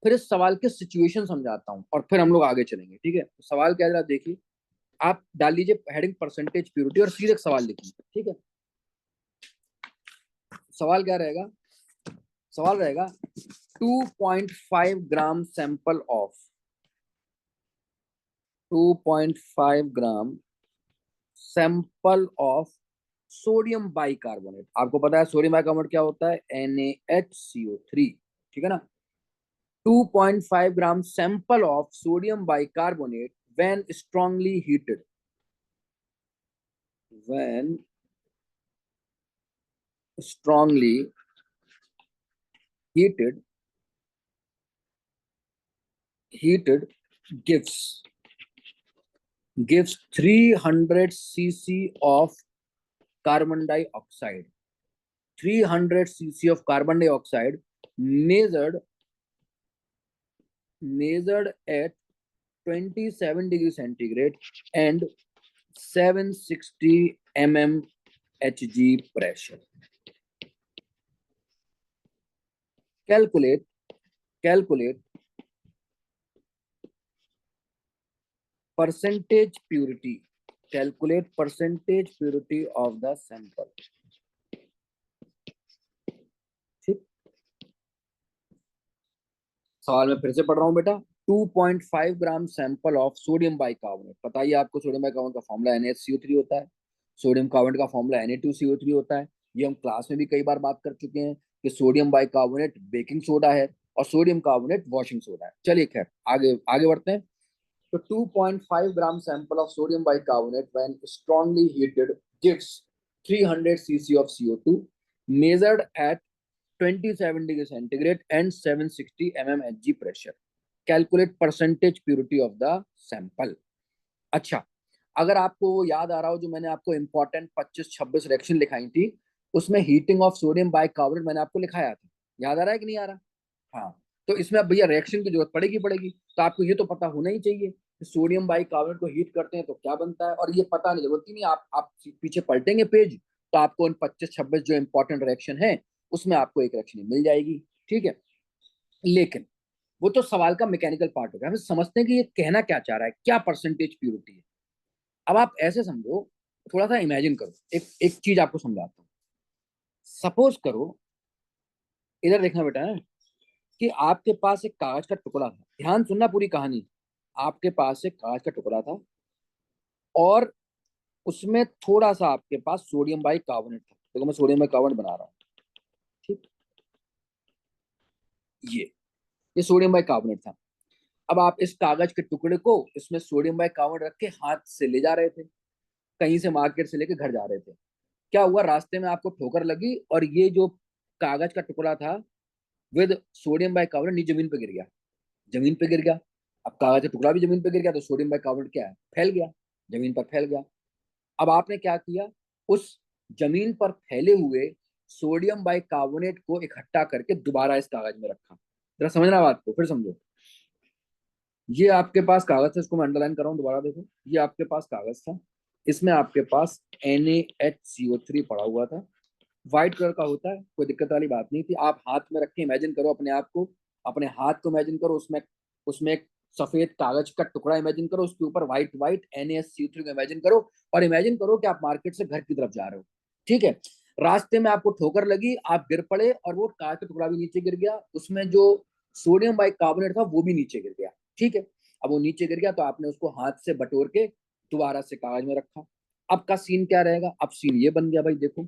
फिर इस सवाल के सिचुएशन समझाता हूँ, और फिर हम लोग आगे चलेंगे, ठीक है। तो सवाल क्या है जरा देखिए, आप डाल लीजिए हेडिंग परसेंटेज प्योरिटी और सीधे एक सवाल लिखिए, ठीक है। सवाल क्या रहेगा, सवाल रहेगा 2.5 gram sample of 2.5 gram sample of sodium bicarbonate. आपको पता है सोडियम बाइकार्बोनेट क्या होता है, NaHCO3, ठीक है ना। 2.5 gram sample of sodium bicarbonate when strongly heated, when strongly heated heated gives 300 cc of carbon dioxide. 300 cc of carbon dioxide measured at 27 degrees centigrade and 760 mmHg pressure. Calculate percentage purity. Calculate percentage purity of the sample. ठीक, सवाल में फिर से पढ़ रहा हूं बेटा। 2.5 gram sample of sodium bicarbonate. पता ही आपको सोडियम बाइकार्बोनेट का फॉर्मूला NaCO3 होता है, सोडियम कार्बोनेट का फॉर्मूला Na2CO3 होता है। ये हम क्लास में भी कई बार बात कर चुके हैं कि सोडियम बाइकार्बोनेट बेकिंग सोडा है और सोडियम कार्बोनेट वॉशिंग सोडा है। चलिए खैर आगे आगे बढ़ते हैं। तो 2.5 gram sample of sodium bicarbonate when strongly heated gives 300 cc of CO2 measured at 27 degree centigrade and 760 mmHg pressure. Calculate percentage purity of the sample. अच्छा, अगर आपको वो याद आ रहा हो जो मैंने आपको इंपॉर्टेंट 25-26 रिएक्शन लिखाई थी, उसमें हीटिंग ऑफ सोडियम बाइकार्बोनेट मैंने आपको लिखाया था। याद आ रहा है कि नहीं आ रहा? हाँ, तो इसमें अब भैया रिएक्शन की जरूरत पड़ेगी। तो आपको ये तो पता होना ही चाहिए कि सोडियम बाइकार्बोनेट को हीट करते हैं तो क्या बनता है, और ये पता नहीं, जरूरत ही नहीं। आप पीछे पलटेंगे पेज तो आपको उन 25-26 जो इंपॉर्टेंट रिएक्शन है उसमें आपको एक रिएक्शन मिल जाएगी। ठीक है, लेकिन वो तो सवाल का मैकेनिकल पार्ट हो गया। हम समझते हैं कि ये कहना क्या चाह रहा है, क्या परसेंटेज प्योरिटी है। अब आप ऐसे समझो, थोड़ा सा इमेजिन करो, एक एक चीज आपको समझाता हूँ। सपोज करो, इधर देखना बेटा है कि आपके पास एक कागज का टुकड़ा था। ध्यान सुनना पूरी कहानी। आपके पास एक कागज का टुकड़ा था और उसमें थोड़ा सा आपके पास सोडियम बाइकार्बोनेट था। देखो मैं सोडियम बाइकार्बोनेट बना रहा हूँ। ठीक, ये सोडियम बाइकार्बोनेट था। अब आप इस कागज के टुकड़े को इसमें सोडियम बाइकार्बोनेट रख के हाथ से ले जा रहे थे, कहीं से मार्केट से लेके घर जा रहे थे। क्या हुआ, रास्ते में आपको ठोकर लगी और ये जो कागज का टुकड़ा था विद सोडियम बाइकार्बोनेट नीचे जमीन पे गिर गया। जमीन पे गिर गया। अब कागज का टुकड़ा भी जमीन पे गिर गया तो सोडियम बाइकार्बोनेट क्या है, फैल गया, जमीन पर फैल गया। अब आपने क्या किया, उस जमीन पर फैले हुए सोडियम बाइकार्बोनेट को इकट्ठा करके दोबारा इस कागज में रखा। जरा समझना बात को, फिर समझो। ये आपके पास कागज था, इसको मैं अंडरलाइन कर रहा हूँ, दोबारा देखो। ये आपके पास कागज था, इसमें आपके पास NaHCO3 पड़ा हुआ था, व्हाइट कलर का होता है, कोई दिक्कत वाली बात नहीं थी। आप हाथ में रख के इमेजिन करो अपने आप को, अपने हाथ को इमेजिन करो, उसमें उसमें एक सफेद कागज का टुकड़ा इमेजिन करो, उसके ऊपर व्हाइट व्हाइट NaCO3 को इमेजिन करो, और इमेजिन करो कि आप मार्केट से घर की तरफ जा रहे हो। ठीक है, रास्ते में आपको ठोकर लगी, आप गिर पड़े और वो कागज का टुकड़ा भी नीचे गिर गया, उसमें जो सोडियम बाइकार्बोनेट था वो भी नीचे गिर गया। ठीक है, अब वो नीचे गिर गया तो आपने उसको हाथ से बटोर के दोबारा से कागज में रखा। अब का सीन क्या रहेगा, अब सीन ये बन गया भाई, देखो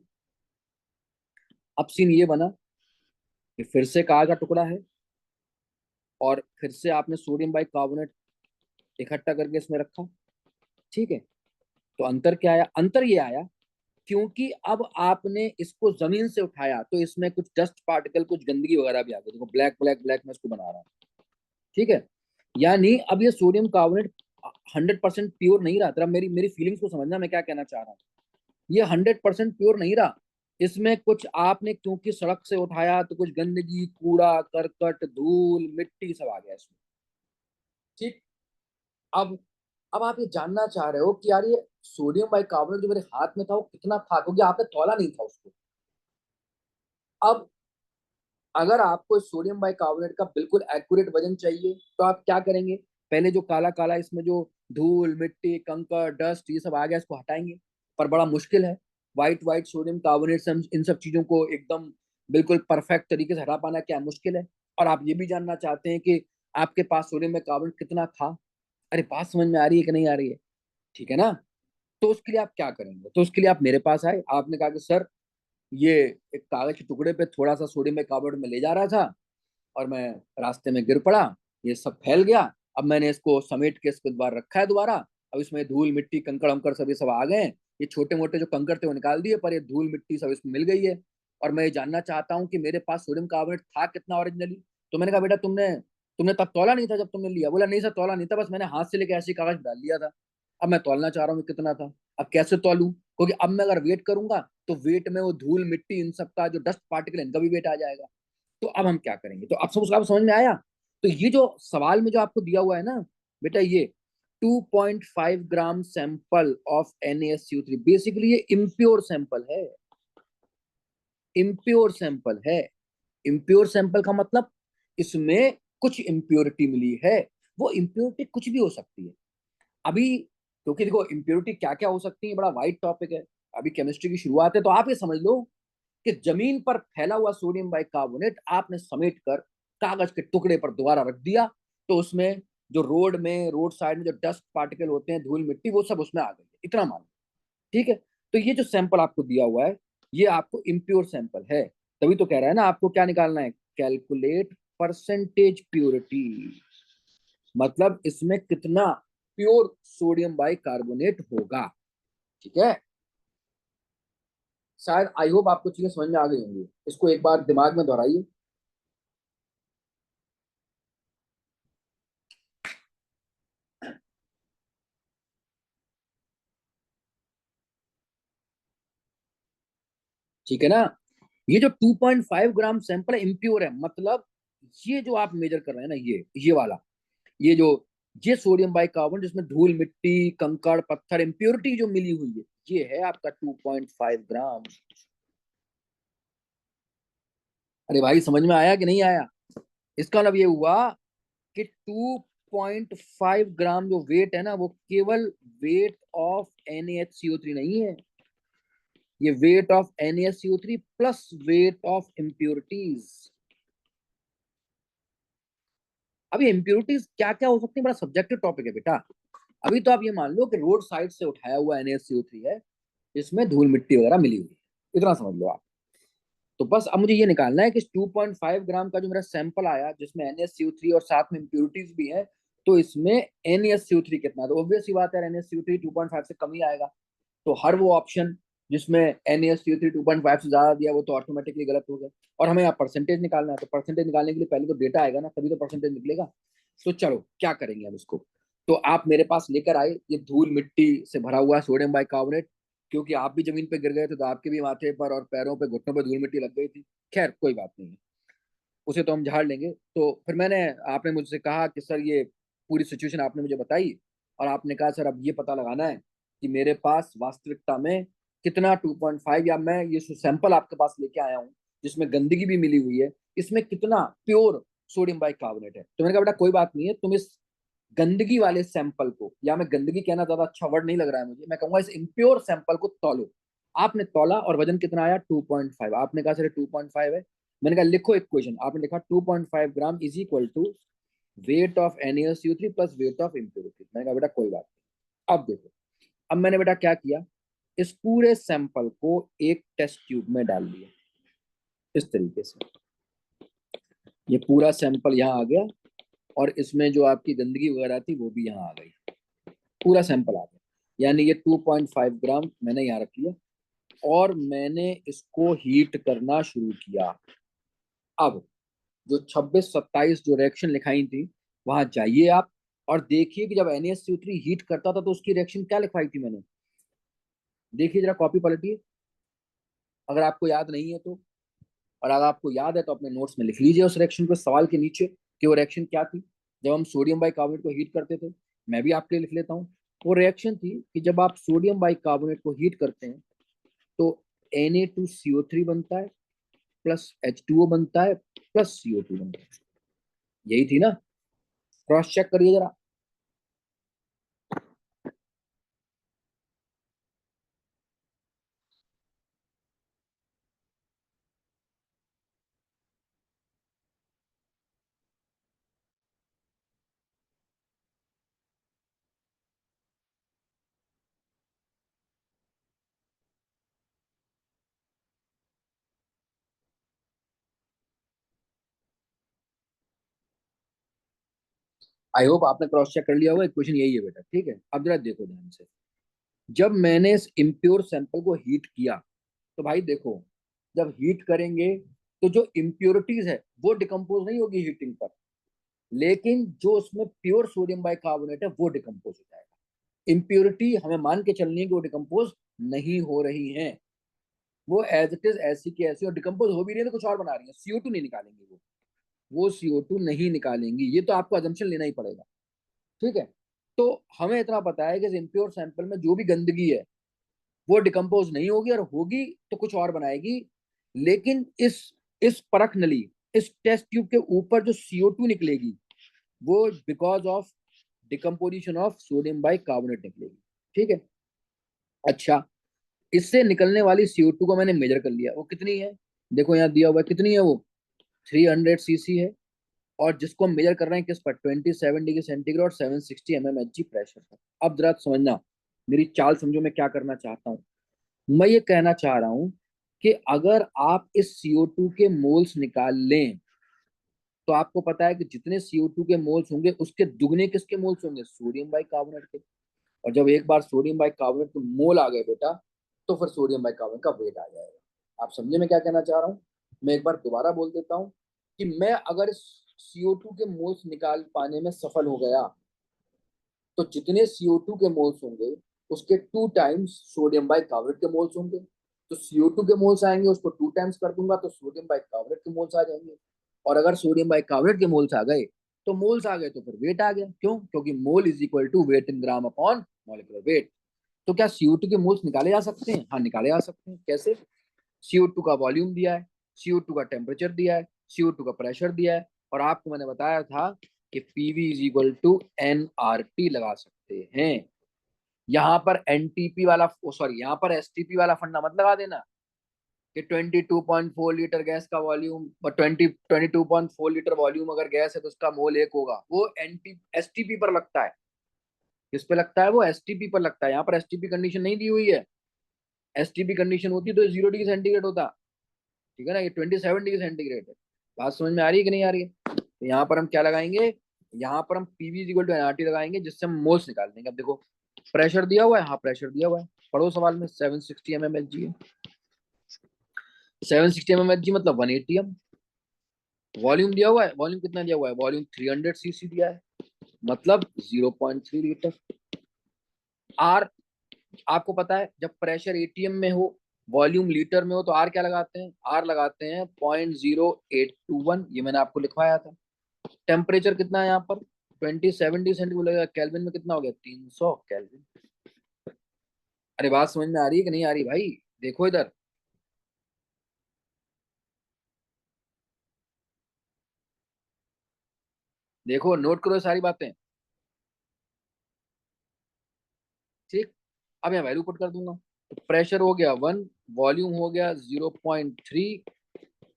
अब सीन ये बना कि फिर से कागज का टुकड़ा है और फिर से आपने सोडियम बाइकार्बोनेट इकट्ठा करके इसमें रखा। ठीक है, तो अंतर क्या आया, अंतर ये आया क्योंकि अब आपने इसको जमीन से उठाया तो इसमें कुछ डस्ट पार्टिकल, कुछ गंदगी वगैरह भी आ गई। देखो ब्लैक ब्लैक ब्लैक में इसको बना रहा हूँ। ठीक है, यानी अब ये सोडियम कार्बोनेट 100% प्योर नहीं रहा। तेरा मेरी मेरी फीलिंग्स को समझना, मैं क्या कहना चाह रहा हूँ। ये 100% प्योर नहीं रहा, इसमें कुछ आपने क्योंकि सड़क से उठाया तो कुछ गंदगी, कूड़ा करकट, धूल, मिट्टी सब आ गया इसमें। ठीक, अब अब आप ये जानना चाह रहे हो कि यार ये सोडियम बाइकार्बोनेट जो मेरे हाथ में था वो कितना था, क्योंकि आपने तौला नहीं था उसको। अब अगर आपको सोडियम बाइकार्बोनेट का बिल्कुल एक्यूरेट वजन चाहिए तो आप क्या करेंगे, पहले जो काला काला इसमें जो धूल, मिट्टी, कंकड़, डस्ट ये सब आ गया इसको हटाएंगे, पर बड़ा मुश्किल है। व्हाइट व्हाइट सोडियम कार्बोनेट से इन सब चीजों को एकदम बिल्कुल परफेक्ट तरीके से हटा पाना क्या मुश्किल है। और आप ये भी जानना चाहते हैं कि आपके पास सोडियम बाइकार्बोनेट कितना था। अरे बात समझ में आ रही है कि नहीं आ रही है? ठीक है ना? तो उसके लिए आप क्या करेंगे, तो उसके लिए आप मेरे पास आए, आपने कहा कि सर ये एक कागज के टुकड़े पे थोड़ा सा सोडियम बाइकार्बोनेट में ले जा रहा था और मैं रास्ते में गिर पड़ा, ये सब फैल गया। अब मैंने इसको समेट के इसको दोबारा रखा है दोबारा। अब इसमें धूल मिट्टी कंकड़ अंकड़ सब ये सब आ गए हैं। ये छोटे मोटे जो कंकड़ थे वो निकाल दिए, पर ये धूल मिट्टी सब इसमें मिल गई है। और मैं ये जानना चाहता हूँ कि मेरे पास सोडियम कार्बोनेट था कितना ओरिजिनली। तो मैंने कहा बेटा तुमने तुमने तब तौला नहीं था जब तुमने लिया? बोला नहीं सर तौला नहीं था, बस मैंने हाथ से लेके ऐसे ही कागज डाल लिया था। अब मैं तौलना चाह रहा हूँ कि कितना था। अब कैसे तौलूं, क्योंकि अब मैं अगर वेट करूंगा तो वेट में वो धूल मिट्टी इन सब का जो डस्ट पार्टिकल इनका भी वेट आ जाएगा। तो अब हम क्या करेंगे? तो अब सब उसका समझ में आया। तो ये जो सवाल में जो आपको दिया हुआ है ना बेटा, ये 2.5 gram sample of NaSCO3, basically ये इम्प्योर सैंपल है। इम्प्योर सैंपल है। इम्प्योर सैंपल का मतलब इसमें कुछ इम्प्योरिटी मिली है। वो इम्प्योरिटी कुछ भी हो सकती है अभी, क्योंकि देखो इम्प्योरिटी क्या क्या हो सकती है, बड़ा वाइड टॉपिक है। अभी केमिस्ट्री की शुरुआत है, तो आप ये समझ लो कि जमीन पर फैला हुआ सोडियम बाइकार्बोनेट आपने समेट कर कागज के टुकड़े पर दोबारा रख दिया, तो उसमें जो रोड साइड में जो डस्ट पार्टिकल होते हैं, धूल मिट्टी, वो सब उसमें आ गई है, इतना मान लो। ठीक है। तो ये जो सैंपल आपको दिया हुआ है, ये आपको इम्प्योर सैंपल है। तभी तो कह रहा है ना आपको क्या निकालना है, कैलकुलेट परसेंटेज प्योरिटी, मतलब इसमें कितना प्योर सोडियम बाइकार्बोनेट होगा। ठीक है। शायद आई होप आपको चीजें समझ में आ गई होंगी, इसको एक बार दिमाग में दोहराइए। ठीक है ना। ये जो 2.5 ग्राम सैंपल है इम्प्योर है, मतलब ये जो आप मेजर कर रहे हैं ना, ये वाला, ये जो, ये सोडियम बाइकार्बोनेट जिसमें धूल मिट्टी कंकड़ पत्थर इम्प्योरिटी जो मिली हुई है, ये है आपका 2.5 ग्राम। अरे भाई समझ में आया कि नहीं आया? इसका मतलब ये हुआ कि 2.5 ग्राम जो वेट है ना, वो केवल वेट ऑफ NaHCO3 नहीं है, ये wait of NaSCO3 plus weight of impurities. अब ये इम्प्योरिटीज क्या क्या हो सकती है, बड़ा सब्जेक्टिव टॉपिक है बेटा। अभी तो आप ये मान लो कि रोड साइड से उठाया हुआ NaSCO3 है, इसमें धूल मिट्टी वगैरह मिली हुई है, इतना समझ लो आप। तो बस अब मुझे ये निकालना है कि 2.5 ग्राम का जो मेरा सैंपल आया, जिसमें NaSCO3 और साथ में इम्प्योरिटीज भी है, तो इसमें NaSCO3 कितना, तो ऑब्वियस ही बात है NaSCO3 2.5 से कम ही आएगा। तो हर वो ऑप्शन जिसमें NaSCO3 2.5 से ज्यादा दिया, वो तो ऑटोमेटिकली गलत हो गया। और हमें यहाँ परसेंटेज निकालना है, तो परसेंटेज निकालने के लिए पहले तो डेटा आएगा ना, तभी तो परसेंटेज निकलेगा। तो चलो क्या करेंगे हम इसको। तो आप मेरे पास लेकर आए ये धूल मिट्टी से भरा हुआ सोडियम बाइकार्बोनेट, क्योंकि आप भी जमीन पे गिर गए थे, तो आपके भी माथे पर और पैरों पे घुटनों पे धूल मिट्टी लग गई थी। खैर कोई बात नहीं है, उसे तो हम झाड़ लेंगे। तो फिर आपने मुझसे कहा कि सर ये पूरी सिचुएशन आपने मुझे बताई, और आपने कहा सर अब ये पता लगाना है कि मेरे पास वास्तविकता में कितना 2.5, या मैं ये सैंपल आपके पास लेके आया हूँ जिसमें गंदगी भी मिली हुई है, इसमें कितना प्योर सोडियम बाइकार्बोनेट है। तो मैंने कहा बेटा कोई बात नहीं है, तुम इस गंदगी वाले सैंपल को, या मैं गंदगी कहना ज्यादा अच्छा वर्ड नहीं लग रहा है मुझे, मैं कहूंगा इस इम्प्योर सैंपल को तौलो। आपने तौला और वजन कितना आया 2.5, आपने कहा सर 2.5 है। मैंने कहा लिखो इक्वेशन, आपने लिखा 2.5 gram is equal to weight of NaSCO3 plus weight of impurity. मैंने कहा बेटा कोई बात नहीं। अब देखो, अब मैंने बेटा क्या किया, इस पूरे सैंपल को एक टेस्ट ट्यूब में डाल दिया, इस तरीके से। ये पूरा सैंपल यहाँ आ गया, और इसमें जो आपकी गंदगी वगैरह थी वो भी यहाँ आ गई, पूरा सैंपल आ गया। यानी ये 2.5 ग्राम मैंने यहाँ रख लिया, और मैंने इसको हीट करना शुरू किया। अब जो 26-27 जो रिएक्शन लिखाई थी, वहां जाइए आप और देखिए कि जब NaSCO3 हीट करता था तो उसकी रिएक्शन क्या लिखवाई थी मैंने। देखिए जरा, कॉपी पलटिए अगर आपको याद नहीं है तो, और अगर आपको याद है तो अपने नोट्स में लिख लीजिए उस रिएक्शन को सवाल के नीचे, कि वो रिएक्शन क्या थी जब हम सोडियम बाइकार्बोनेट को हीट करते थे। मैं भी आपके लिए लिख लेता हूँ। वो रिएक्शन थी कि जब आप सोडियम बाइकार्बोनेट को हीट करते हैं तो Na2CO3 बनता है, प्लस H2O बनता है, प्लस CO2 बनता है। यही थी ना? क्रॉस चेक करिए जरा। आई होप आपने क्रॉस चेक कर लिया होगा, इक्वेशन यही है बेटा। ठीक है, अब जरा देखो ध्यान से। जब मैंने इस इम्प्योर सैंपल को हीट किया, तो भाई देखो, जब हीट करेंगे तो जो इम्प्योरिटीज है वो डिकम्पोज नहीं होगी हीटिंग पर, लेकिन जो उसमें प्योर सोडियम बाइकार्बोनेट है वो डिकम्पोज हो जाएगा। इम्प्योरिटी हमें मान के चलनी है कि वो डिकम्पोज नहीं हो रही है, वो एज इट इज ऐसी की ऐसी, और डिकम्पोज हो भी रही है तो कुछ और बना रही है, CO2 नहीं निकालेंगी वो CO2 नहीं निकालेंगी, ये तो आपको अजम्पशन लेना ही पड़ेगा। ठीक है, तो हमें इतना पता है कि इम्प्योर सैंपल में जो भी गंदगी है वो डिकम्पोज नहीं होगी, और होगी तो कुछ और बनाएगी। लेकिन इस परख नली, इस टेस्ट ट्यूब के ऊपर जो CO2 निकलेगी वो because of decomposition of sodium bicarbonate निकलेगी। ठीक है, अच्छा, इससे निकलने वाली CO2 को मैंने मेजर कर लिया, वो कितनी है, देखो यहाँ दिया हुआ है कितनी है वो, 300 cc है। और जिसको हम मेजर कर रहे हैं किस पर, 27 डिग्री सेंटीग्रेड और 760 mmHg प्रेशर पर। अब जरा समझना, मेरी चाल समझो, मैं क्या करना चाहता हूँ। मैं ये कहना चाह रहा हूँ कि अगर आप इस CO2 के मोल्स निकाल लें, तो आपको पता है कि जितने CO2 के मोल्स होंगे उसके दुगने किसके मोल्स होंगे, सोडियम बाइकार्बोनेट के। और जब एक बार सोडियम बाइकार्बोनेट के मोल आ गए बेटा, तो फिर सोडियम बाइकार्बोनेट का वेट आ जाएगा। आप समझे मैं क्या कहना चाह रहा हूँ। मैं एक बार दोबारा बोल देता हूँ कि मैं अगर CO2 के मोल्स निकाल पाने में सफल हो गया, तो जितने CO2 के मोल्स होंगे उसके 2 टाइम्स सोडियम बाइकार्बोनेट के मोल्स होंगे। तो CO2 के मोल्स आएंगे, उसको 2 टाइम्स कर दूंगा तो सोडियम बाइकार्बोनेट के मोल्स आ जाएंगे। और अगर सोडियम बाइकार्बोनेट के मोल्स आ गए, तो मोल्स आ गए तो फिर वेट आ गया। क्यों? क्योंकि mole is equal to weight in gram upon molecular weight. तो क्या CO2 के मोल्स निकाले जा सकते हैं? हाँ, निकाले जा सकते हैं। कैसे? CO2 का वॉल्यूम दिया है, CO2 का टेम्परेचर दिया है, CO2 का प्रेशर दिया है, और आपको मैंने बताया था कि PV is equal to NRT लगा सकते हैं। यहाँ पर NTP वाला, सॉरी, यहाँ पर STP वाला फंडा मत लगा देना कि 22.4 लीटर गैस का वॉल्यूम, 22.4 लीटर वॉल्यूम अगर गैस है तो उसका मोल 1 होगा। वो STP पर लगता है। किस पे लगता है? वो STP पर लगता है। यहाँ पर STP कंडीशन नहीं दी हुई है। STP कंडीशन होती तो 0 डिग्री सेंटीग्रेड होता। ठीक है ना, ये 27 डिग्री सेंटीग्रेड है। बात समझ में आ रही है कि नहीं आ रही है? तो यहाँ पर हम क्या लगाएंगे, यहाँ पर हम PV इक्वल टू NRT लगाएंगे, जिससे हम मोल्स निकाल देंगे। अब देखो, प्रेशर दिया हुआ है, हाँ प्रेशर दिया हुआ है, पढ़ो सवाल में, 760 mmHg है। 760 mmHg मतलब 1 atm। वॉल्यूम दिया हुआ है, वॉल्यूम कितना दिया हुआ है, वॉल्यूम 300 cc दिया है, मतलब 0.3 लीटर। आर, आपको पता है जब प्रेशर ATM में हो, वॉल्यूम लीटर में हो, तो आर क्या लगाते हैं, आर लगाते हैं 0.0821, ये मैंने आपको लिखवाया था। टेम्परेचर कितना है यहाँ पर, 27 डिग्री सेंटीग्रेड बोलेगा, केल्विन में कितना हो गया, 300 केल्विन। अरे बात समझ में आ रही है कि नहीं आ रही भाई? देखो इधर, देखो, नोट करो ये सारी बातें। ठीक, अब मैं वैल्यू पुट कर दूंगा। तो प्रेशर हो गया 1, वॉल्यूम हो गया 0.3,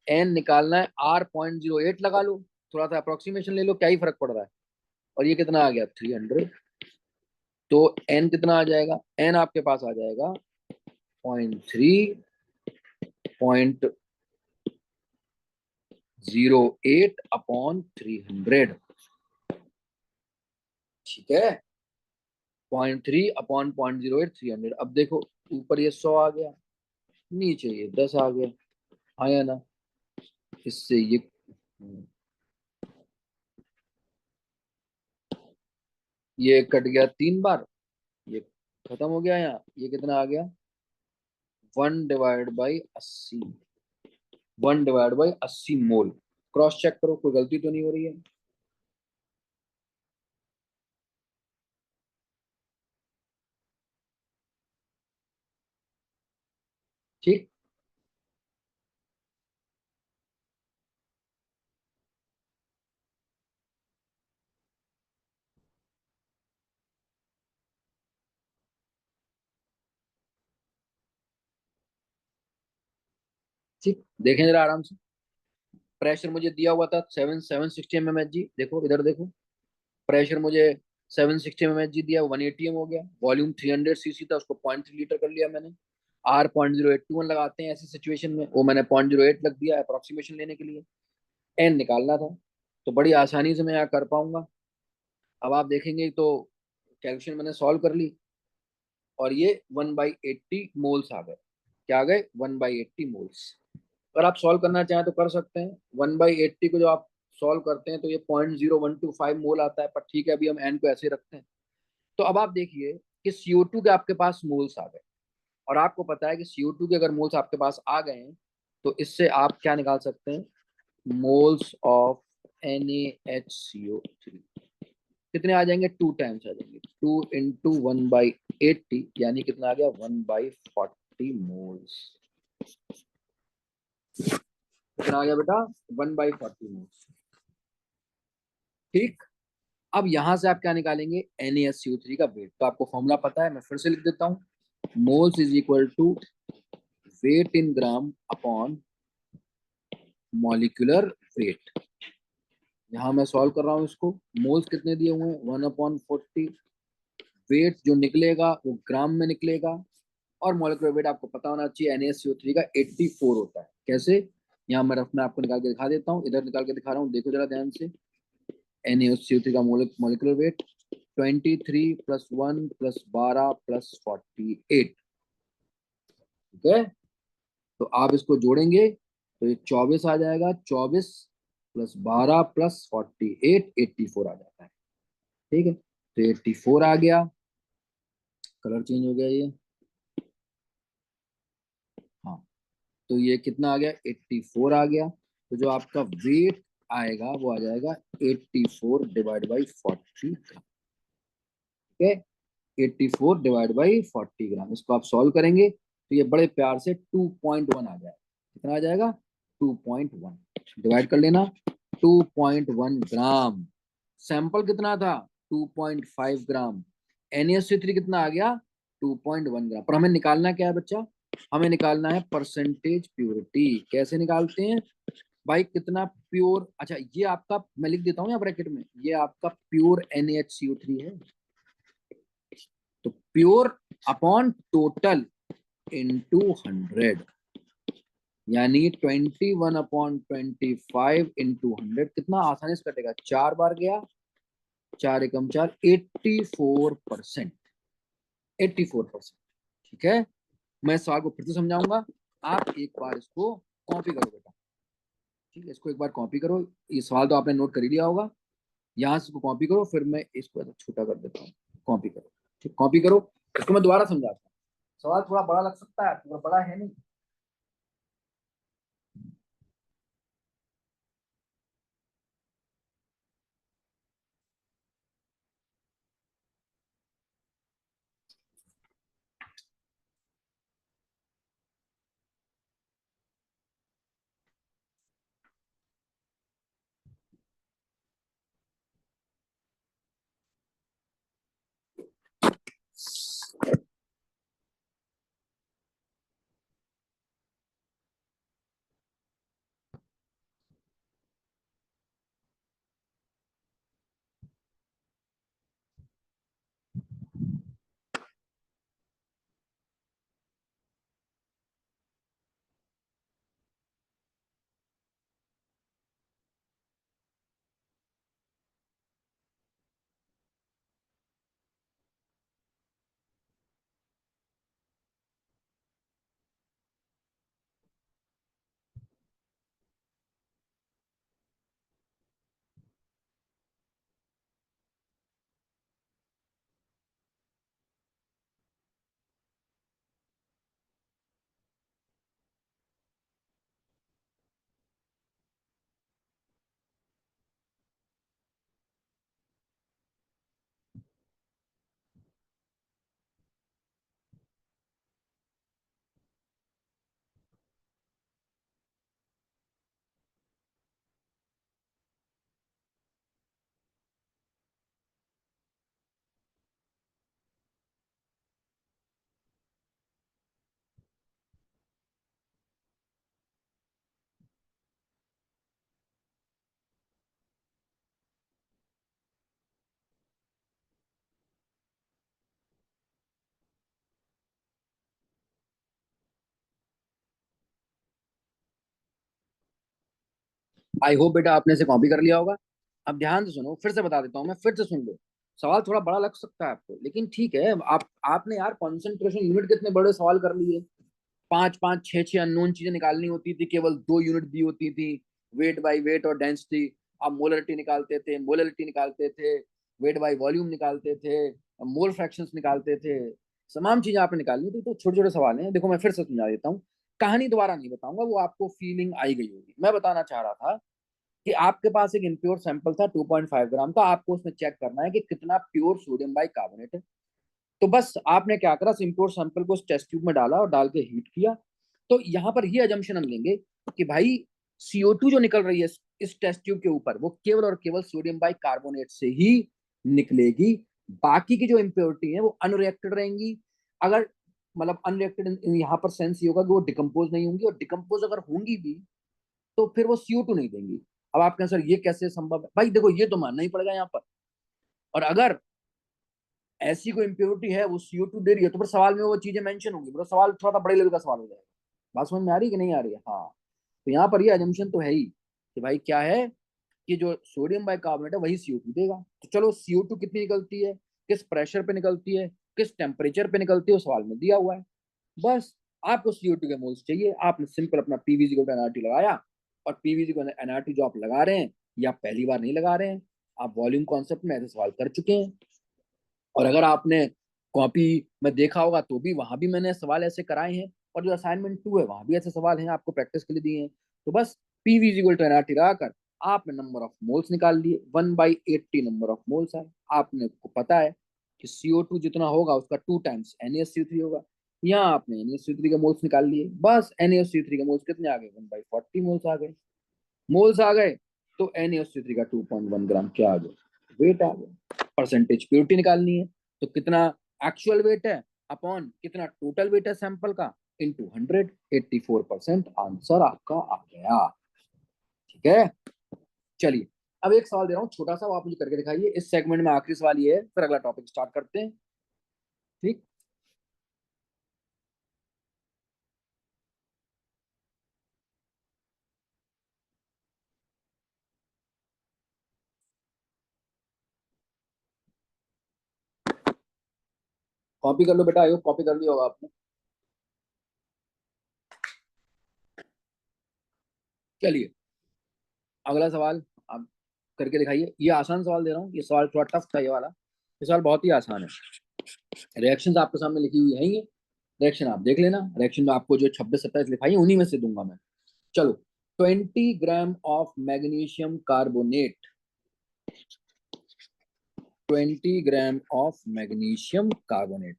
एन निकालना है, R 0.08 लगा लो, थोड़ा सा अप्रोक्सीमेशन ले लो, क्या ही फर्क पड़ रहा है। और ये कितना आ गया, 300। तो एन कितना आ जाएगा, एन आपके पास आ जाएगा 0.308/300। ठीक है, 0.3/0.08 300। अब देखो, ऊपर ये 100 आ गया, नीचे ये 10 आ गया, आया ना। इससे ये कट गया 3 बार, ये खत्म हो गया। यहाँ ये कितना आ गया, 1/80, 1/80 मोल। क्रॉस चेक करो, कोई गलती तो नहीं हो रही है। ठीक, ठीक, देखें जरा आराम से। प्रेशर मुझे दिया हुआ था 760 mmHg, देखो इधर देखो, प्रेशर मुझे 760 mmHg दिया, 1 atm हो गया। वॉल्यूम 300 cc था, उसको 0.3 लीटर कर लिया मैंने। R 0.0821 लगाते हैं ऐसी सिचुएशन में, वो मैंने 0.08 लग दिया अप्रोक्सीमेशन लेने के लिए। एन निकालना था, तो बड़ी आसानी से मैं यहाँ कर पाऊंगा। अब आप देखेंगे तो कैलकुलेशन मैंने सॉल्व कर ली, और ये 1/80 मोल्स आ गए। क्या आ गए, 1/80 मोल्स। अगर आप सॉल्व करना चाहें तो कर सकते हैं। 1/80 को जो आप सॉल्व करते हैं तो ये 0.0125 मोल आता है, पर ठीक है अभी हम एन को ऐसे रखते हैं। तो अब आप देखिए कि CO2 के आपके पास मोल्स आ गए, और आपको पता है कि CO2 के अगर मोल्स आपके पास आ गए हैं तो इससे आप क्या निकाल सकते हैं, मोल्स ऑफ NaHCO3 कितने आ जाएंगे, 2 टाइम्स आ जाएंगे, 2 × 1/80 यानी कितना आ गया, 1/40 मोल्स। कितना आ गया बेटा, 1/40 मोल्स। ठीक, अब यहां से आप क्या निकालेंगे, NaSCO3 का वेट, तो आपको फॉर्मूला पता है, मैं फिर से लिख देता हूँ, moles is equal to weight in gram upon molecular weight. यहाँ मैं सॉल्व कर रहा हूँ इसको, मोल्स कितने दिए हुए हैं, 1/40, वेट जो निकलेगा वो ग्राम में निकलेगा, और मॉलिक्यूलर वेट आपको पता होना चाहिए NaSCO3 का 84 होता है। कैसे, यहाँ मैं रफ में आपको निकाल के दिखा देता हूँ, इधर निकाल के दिखा रहा हूँ, देखो जरा ध्यान से। NaSCO3 का मॉलिक्यूलर वेट 23 + 1 + 12 + 48। ठीक है, तो आप इसको जोड़ेंगे तो ये 24 आ जाएगा, 24 + 12 + 48, 84 आ जाता है। ठीक है, तो 84 आ गया, कलर चेंज हो गया ये, हाँ, तो ये कितना आ गया, 84 आ गया। तो जो आपका वेट आएगा वो आ जाएगा 84/40 ग्राम। ठीक है, 84/40 ग्राम, इसको आप सॉल्व करेंगे तो ये बड़े प्यार से 2.1 आ जाएगा। कितना आ जाएगा, 2.1, डिवाइड कर लेना, 2.1 ग्राम। सैंपल कितना था, 2.5 ग्राम। NaSO3 कितना आ गया, 2.1 ग्राम। पर हमें निकालना क्या है बच्चा, हमें निकालना है परसेंटेज प्योरिटी। कैसे निकालते हैं भाई, कितना प्योर, अच्छा ये आपका, मैं लिख देता हूँ यहाँ ब्रैकेट में, ये आपका प्योर NaHCO3 है, तो प्योर अपॉन टोटल इंटू 100, यानी 21/25 इंटू 100, कितना आसानी से कटेगा, 4 बार गया, 4 एकम 4, 84%, 84%। ठीक है, मैं सवाल को फिर से समझाऊंगा, आप एक बार इसको कॉपी करो बेटा। ठीक है, इसको एक बार कॉपी करो, ये सवाल तो आपने नोट कर ही लिया होगा, यहाँ से इसको कॉपी करो, फिर मैं इसको ऐसा छोटा कर देता हूँ, कॉपी करो। ठीक, कॉपी करो, इसको मैं दोबारा समझाता हूँ, सवाल थोड़ा बड़ा लग सकता है, पूरा बड़ा है नहीं। आई होप बेटा आपने से कॉपी कर लिया होगा। अब ध्यान से सुनो, फिर से बता देता हूँ मैं, फिर से सुन लो, सवाल थोड़ा बड़ा लग सकता है आपको, लेकिन ठीक है, आप आपने यार कंसंट्रेशन यूनिट कितने बड़े सवाल कर लिए, 5 5 6 6 अननोन चीजें निकालनी होती थी, केवल 2 यूनिट दी होती थी, वेट बाय वेट और डेंसिटी। आप मोलरिटी निकालते थे, मोलरिटी निकालते थे, वेट बाय वॉल्यूम निकालते थे, मोल फ्रैक्शंस निकालते थे, तमाम चीजें आपने निकालनी थी। तो छोटे छोटे सवाल हैं, देखो मैं फिर से समझा देता हूँ, कहानी दोबारा नहीं बताऊंगा, वो आपको फीलिंग आई गई होगी। मैं बताना चाह रहा था कि आपके पास एक इम्प्योर सैंपल था 2.5 ग्राम का, आपको उसमें चेक करना है कि कितना प्योर सोडियम बाइकार्बोनेट है। तो बस आपने क्या करा, इम्प्योर सैंपल को उस टेस्ट ट्यूब में डाला और डाल के हीट किया। तो यहाँ पर ये अजम्पशन हम लेंगे कि भाई CO2 जो निकल रही है इस टेस्ट ट्यूब के ऊपर, वो केवल और केवल सोडियम बाइकार्बोनेट से ही निकलेगी। बाकी की जो इम्प्योरिटी है वो अनरिएक्टेड रहेंगी। अगर मतलब अनरिएक्टेड यहाँ पर सेंस ये होगा कि वो डिकम्पोज नहीं होंगी, और डिकम्पोज अगर होंगी भी तो फिर वो CO2 नहीं देंगी। अब आप कहें सर ये कैसे संभव है, भाई देखो ये तो मानना ही पड़ेगा यहाँ पर। और अगर ऐसी कोई इम्प्योरिटी है वो CO2 दे रही है, तो फिर सवाल में वो चीजें मेंशन होंगी, मतलब सवाल थोड़ा सा बड़े लेवल का सवाल हो जाएगा। बात समझ में आ रही है कि नहीं आ रही है? हाँ। तो यहाँ पर ये अजम्पशन तो है ही कि भाई क्या है कि जो सोडियम बाइकार्बोनेट है वही CO2 देगा। तो चलो CO2 कितनी निकलती है, किस प्रेशर पे निकलती है, किस टेम्परेचर पे निकलती है, वो सवाल में दिया हुआ है। बस आपको CO2 के मोल्स चाहिए, आपने सिंपल अपना पीवीजी को एनआरटी लगाया। और पीवीजी को एनआरटी जो आप लगा रहे हैं, ये आप पहली बार नहीं लगा रहे हैं, आप वॉल्यूम कॉन्सेप्ट में ऐसे सवाल कर चुके हैं। और अगर आपने कॉपी में देखा होगा तो भी वहां भी मैंने सवाल ऐसे कराए हैं, और जो असाइनमेंट 2 है वहां भी ऐसे सवाल हैं आपको प्रैक्टिस के लिए दिए हैं। तो बस पीवी इक्वल टू एनआरटी लगाकर आपने नंबर ऑफ मोल्स निकाल लिए, 1/80 नंबर ऑफ मोल्स है। आपने को पता है कि CO2 जितना होगा उसका 2 टाइम्स NaSCO3 होगा। यहाँ आपने NaSCO3 के मोल्स निकाल लिए, बस NaSCO3 के मोल्स कितने आ गए, 1/40 मोल्स आ गए। मोल्स आ गए तो NaSO3 का 2.1 ग्राम क्या आ गया, वेट आ गया। परसेंटेज प्योरिटी निकालनी है, तो कितना एक्चुअल वेट है अपॉन कितना टोटल वेट है सैंपल का, इंटू 100, 84% आंसर आपका आ गया। ठीक है, चलिए अब एक सवाल दे रहा हूँ छोटा सा, वो आप मुझे करके दिखाइए। इस सेगमेंट में आखिरी सवाल ये है, फिर अगला टॉपिक स्टार्ट करते हैं। ठीक, कॉपी कर लो बेटा, आयो कॉपी कर लिया होगा आपने। चलिए अगला सवाल आप करके दिखाइए। ये आसान सवाल दे रहा हूँ, ये सवाल थोड़ा टफ था ये वाला, ये सवाल बहुत ही आसान है। रिएक्शन आपके सामने लिखी हुई है, ये रिएक्शन आप देख लेना। रिएक्शन में आपको जो 26-27 लिखाई है उन्हीं में से दूंगा मैं। चलो, 20 gram of magnesium carbonate, 20 gram of magnesium carbonate.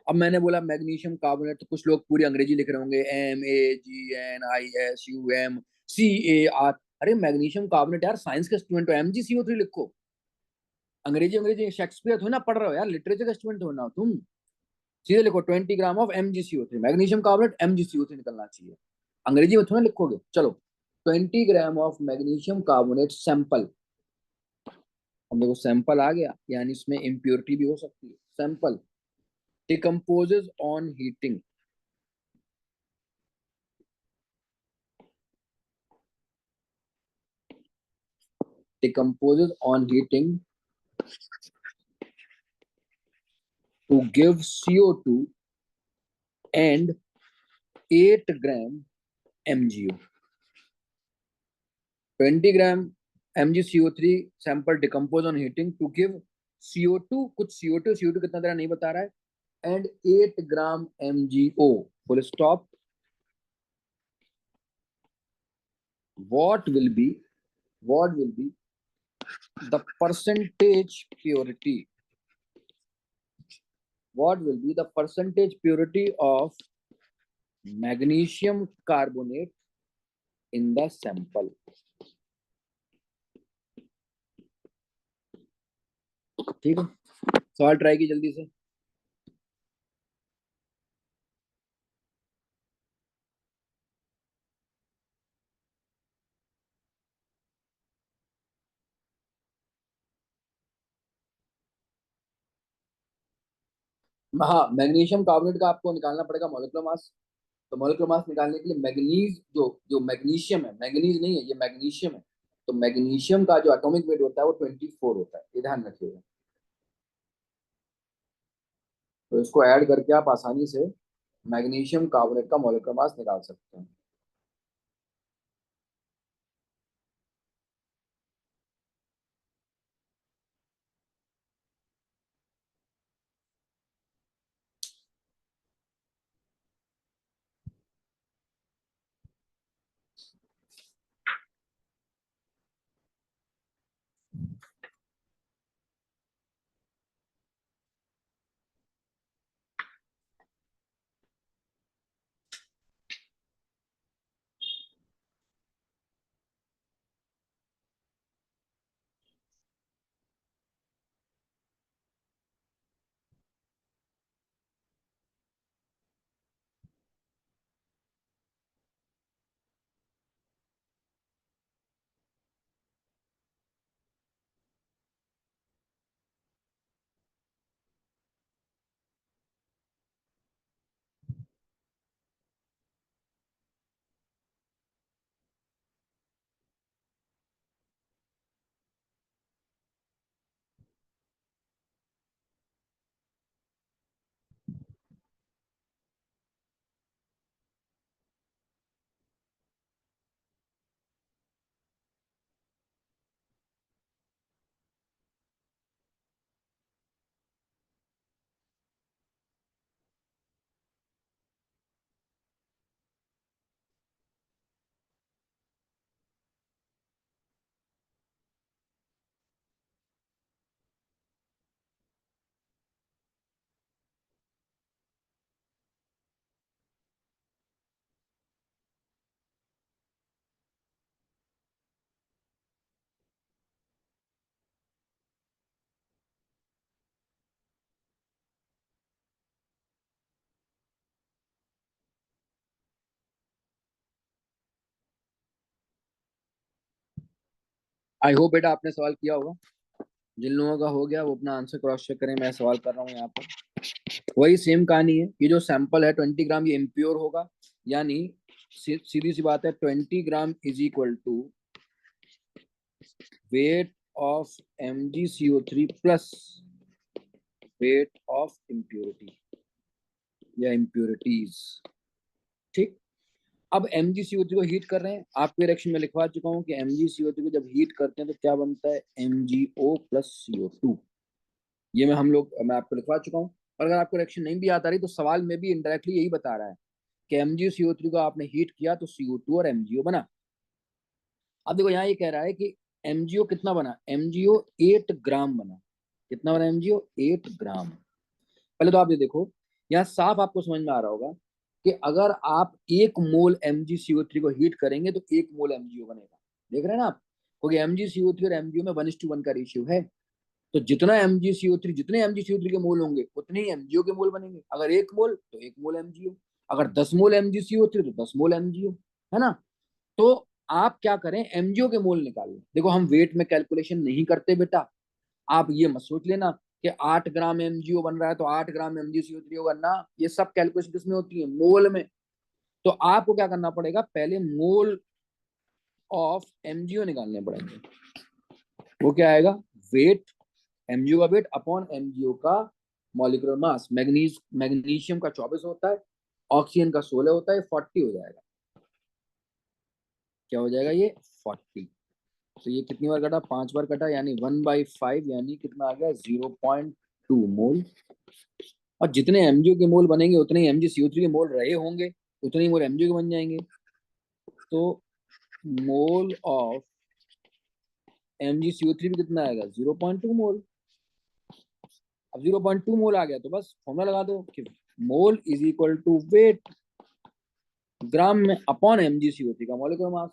अब मैंने बोला मैग्नीशियम कार्बोनेट, तो कुछ लोग पूरी अंग्रेजी लिख रहे होंगे, MAGNISUM CAR। अरे मैग्नीशियम कार्बोनेट यार, साइंस के स्टूडेंट हो, MgCO3 लिखो। अंग्रेजी अंग्रेजी शेक्सपियर थोड़ी ना पढ़ रहे हो यार, लिटरेचर का स्टूडेंट हो ना हो तुम। सीधे लिखो 20 gram of MgCO3, magnesium carbonate MgCO3 निकलना चाहिए, अंग्रेजी में थोड़ा लिखोगे। चलो, 20 gram of magnesium carbonate sample. हम देखो सैंपल आ गया, यानी इसमें इम्प्योरिटी भी हो सकती है। Sample decomposes on heating, decomposes on heating to give CO2 and 8 gram MgO। 20 gram MgCO3 sample decompose on heating to give CO2, कुछ CO2 कितना तेरा नहीं बता रहा है, and 8 gram MgO, full stop। what will be what will be the percentage purity, what will be the percentage purity of magnesium carbonate in the sample। ठीक है, सवाल ट्राई की जल्दी से। हाँ, मैग्नीशियम कार्बोनेट का आपको निकालना पड़ेगा मॉलिक्यूलर मास। तो मॉलिक्यूलर मास निकालने के लिए मैग्नीज, जो जो मैग्नीशियम है, मैग्नीज नहीं है ये मैग्नीशियम है, तो मैग्नीशियम का जो एटॉमिक वेट होता है वो 24 होता है, ये ध्यान रखिएगा। तो इसको ऐड करके आप आसानी से मैग्नीशियम कार्बोनेट का मॉलिक्यूलर मास निकाल सकते हैं। आई होप बेटा आपने सवाल किया होगा। जिन लोगों का हो गया वो अपना आंसर क्रॉस चेक करें, मैं सवाल कर रहा हूँ यहाँ पर। वही सेम कहानी है, ये जो सैंपल है 20 ग्राम ये इम्प्योर होगा, यानी सीधी सी बात है 20 gram is equal to weight of MgCO3 plus weight of impurity या इम्प्योरिटीज। ठीक। अब MgCO3 को हीट कर रहे हैं, आपके रिएक्शन में लिखवा चुका हूँ कि MgCO3 को जब हीट करते हैं तो क्या बनता है, MgO प्लस CO2। ये मैं आपको लिखवा चुका हूँ। और अगर आपको रिएक्शन नहीं भी आता रही तो सवाल में भी इनडायरेक्टली यही बता रहा है कि MgCO3 को आपने हीट किया तो CO2 और MgO बना। अब देखो यहाँ ये कह रहा है कि MgO कितना बना, MgO 8 ग्राम बना। कितना बना MgO, 8 ग्राम। पहले तो आप ये देखो, यहाँ साफ आपको समझ में आ रहा होगा कि अगर आप 1 मोल MgCO3 को हीट करेंगे तो 1 मोल MgO बनेगा। देख रहे हैं ना आप, क्योंकि MgCO3 और MgO में 1:1 का रेशियो है। तो जितने MgCO3 के मोल होंगे उतने ही MgO के मोल बनेंगे। अगर 1 मोल तो 1 मोल MgO, अगर 10 मोल MgCO3 तो 10 मोल MgO, है ना। तो आप क्या करें, MgO के मोल निकाल लें। देखो हम वेट में कैलकुलेशन नहीं करते बेटा, आप ये मत सोच लेना कि 8 ग्राम MgO बन रहा है तो 8 ग्राम MgCO3 होगा ना। ये सब कैलकुलेशन किसमें होती है, मोल में। तो आपको क्या करना पड़ेगा, पहले मोल ऑफ MgO निकालने पड़ेंगे। वो क्या आएगा, वेट, MgO का वेट अपॉन MgO का मॉलिक्यूलर मास। मैग्नीशियम का 24 होता है, ऑक्सीजन का 16 होता है, 40 हो जाएगा। क्या हो जाएगा ये, 40। तो ये कितनी बार कटा, 5 बार कटा, यानी 1/5, यानी कितना आ गया, 0.2 मोल। और जितने MgO के मोल बनेंगे उतने ही MgCO3 के मोल रहे होंगे, उतने ही मोल MgO के बन जाएंगे। तो मोल ऑफ MgCO3 भी कितना आएगा, 0.2 मोल। अब 0.2 मोल आ गया तो बस फॉर्मूला लगा दो कि mole is equal to weight gram में अपॉन MgCO3 का मॉलिक्यूलर मास।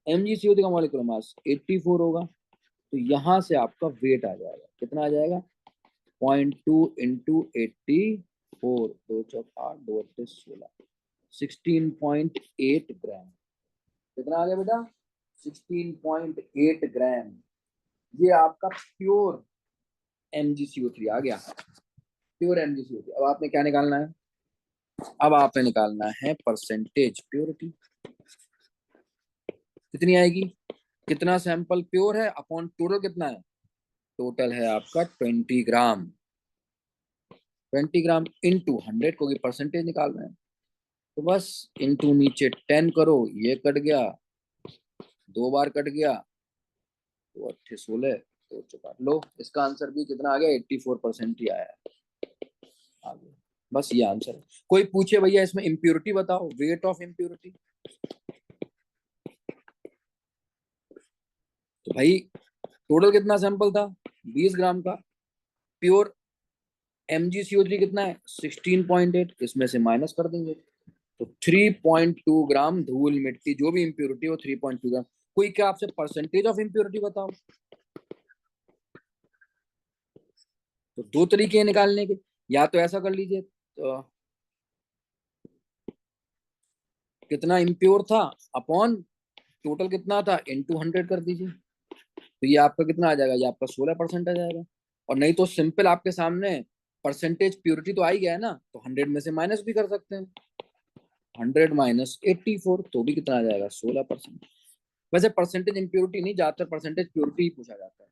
MgCO3 का मॉलिक्यूलर मास 84 होगा, तो यहां से आपका वेट आ जाएगा, कितना आ जाएगा, 0.2 इंटू 84, 2 चौक 8, 2 16, 16.8 ग्राम। कितना आ गया बेटा, 16.8 ग्राम। ये आपका प्योर MgCO3 आ गया, प्योर MgCO3। अब आपने क्या निकालना है, अब आपने निकालना है परसेंटेज प्योरिटी। कितनी आएगी, कितना सैंपल प्योर है अपॉन टोटल कितना है, टोटल है आपका 20 ग्राम। 20 ग्राम इंटू 100, क्योंकि परसेंटेज निकाल रहे हैं। तो बस इंटू नीचे 10 करो, ये कट गया, 2 बार कट गया, तो 8 16, तो चुका लो। इसका आंसर भी कितना आ गया, 84% ही आया है। आ गया, बस ये आंसर है। कोई पूछे भैया इसमें इम्प्योरिटी बताओ, वेट ऑफ इम्प्योरिटी, तो भाई टोटल कितना सैंपल था, 20 ग्राम का। प्योर MgCO3 कितना है, 16.8, इसमें से माइनस कर देंगे तो 3.2 ग्राम धूल मिट्टी, जो भी इम्प्योरिटी हो 3.2 ग्राम। कोई क्या आपसे परसेंटेज ऑफ इम्प्योरिटी बताओ, तो दो तरीके हैं निकालने के। या तो ऐसा कर लीजिए, तो कितना इम्प्योर था अपॉन टोटल कितना था इंटू 100 कर दीजिए, तो ये आपका कितना आ जाएगा, ये आपका 16% आ जाएगा। और नहीं तो सिंपल आपके सामने परसेंटेज प्योरिटी तो आ ही गया है ना, तो 100 में से माइनस भी कर सकते हैं। 100 - 84, तो भी कितना आ जाएगा, 16%। वैसे परसेंटेज इम्प्योरिटी नहीं, ज्यादातर परसेंटेज प्योरिटी ही पूछा जाता है।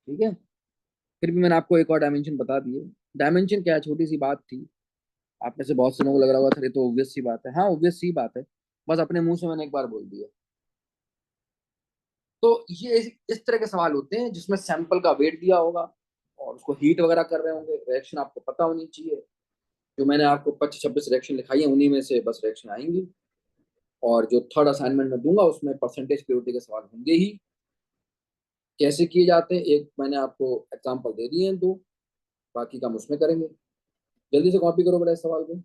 ठीक है, फिर भी मैंने आपको एक और डायमेंशन बता दिए। डायमेंशन क्या है, छोटी सी बात थी। आप में से बहुत से लोगों को लग रहा होगा सर ये तो ऑब्वियस सी बात है। हाँ ऑब्वियस सी बात है, बस अपने मुंह से मैंने एक बार बोल दिया। तो ये इस तरह के सवाल होते हैं जिसमें सैंपल का वेट दिया होगा और उसको हीट वगैरह कर रहे होंगे, रिएक्शन आपको पता होनी चाहिए। जो मैंने आपको 25 26 रिएक्शन लिखाई है उन्हीं में से बस रिएक्शन आएंगी। और जो थर्ड असाइनमेंट में दूंगा उसमें परसेंटेज प्योरिटी के सवाल होंगे ही। कैसे किए जाते हैं, एक मैंने आपको एग्जाम्पल दे दिए हैं दो, बाकी काम उसमें करेंगे। जल्दी से कॉपी करो बेटा इस सवाल को।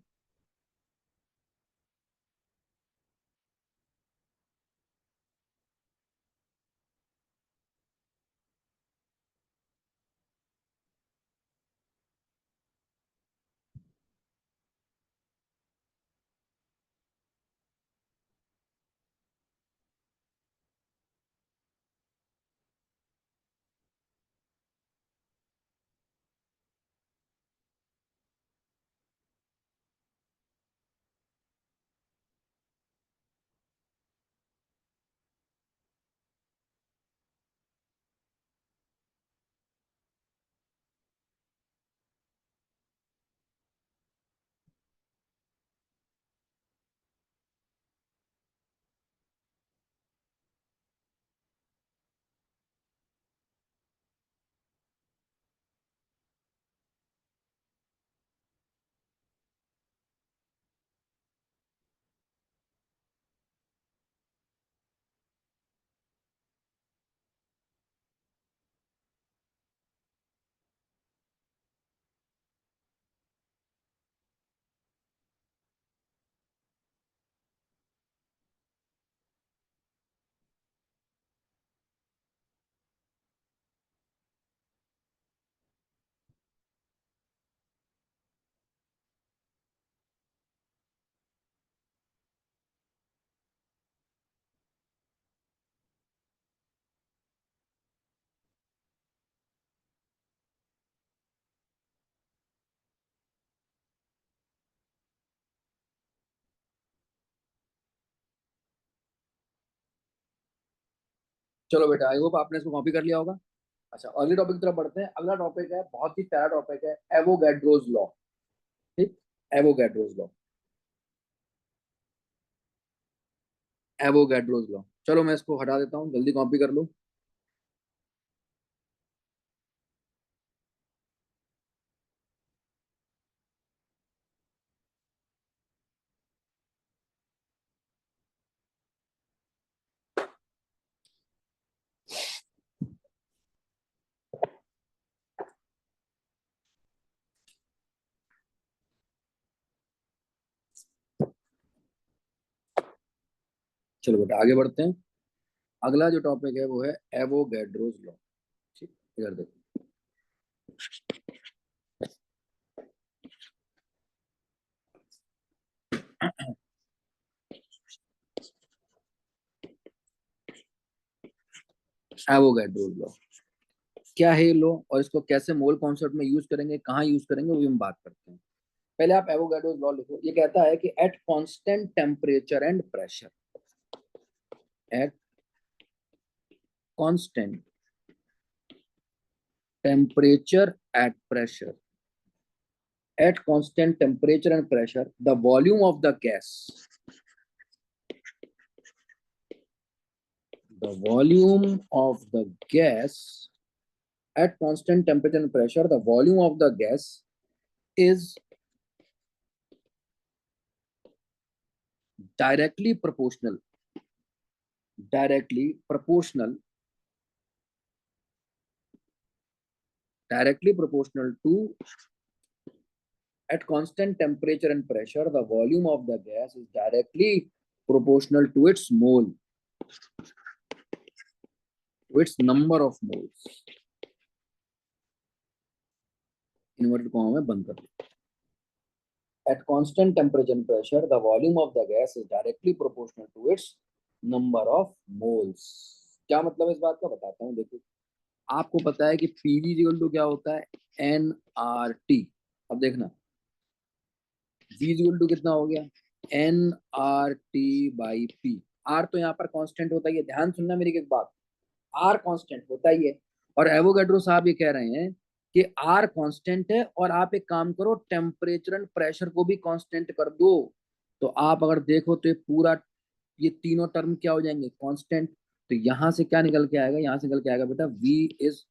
चलो बेटा, आई होप आपने इसको कॉपी कर लिया होगा। अच्छा, अगले टॉपिक की तरफ बढ़ते हैं। अगला टॉपिक है, बहुत ही प्यारा टॉपिक है, एवोगैड्रोस लॉ। ठीक, एवोगैड्रोस लॉ, एवोगैड्रोस लॉ। चलो मैं इसको हटा देता हूँ, जल्दी कॉपी कर लो। चलो बेटा आगे बढ़ते हैं। अगला जो टॉपिक है वो है एवोगैड्रोस लॉ। ठीक, इधर देखो। एवोगैड्रोस लॉ क्या है ये लॉ, और इसको कैसे मोल कॉन्सेप्ट में यूज करेंगे, कहाँ यूज करेंगे, वो भी हम बात करते हैं। पहले आप एवोगैड्रोस लॉ लिखो। ये कहता है कि at constant temperature and pressure, at constant temperature at pressure, at constant temperature and pressure, the volume of the gas, the volume of the gas at constant temperature and pressure, the volume of the gas is directly proportional, directly proportional, directly proportional to, at constant temperature and pressure, the volume of the gas is directly proportional to its mole, to its number of moles. Inverted comma में बंद कर दो। At constant temperature and pressure, the volume of the gas is directly proportional to its number of moles. क्या मतलब इस बात का बताता हूँ, देखो। आपको पता है कि पीवी इक्वल टू क्या होता है, एन आर टी। अब देखना, वी इक्वल टू कितना हो गया, N R T by P. R तो यहाँ पर कांस्टेंट होता ही है, ध्यान सुनना मेरी एक बात, आर कांस्टेंट होता ही है। और एवोगैड्रो साहब ये कह रहे हैं कि आर कांस्टेंट है, और आप एक काम करो, टेम्परेचर एंड प्रेशर को भी कांस्टेंट कर दो। तो आप अगर देखो तो ये पूरा, ये तीनों टर्म क्या हो जाएंगे, कांस्टेंट। तो यहां से क्या निकल के आएगा, यहां से निकल के आएगा बेटा वी इज,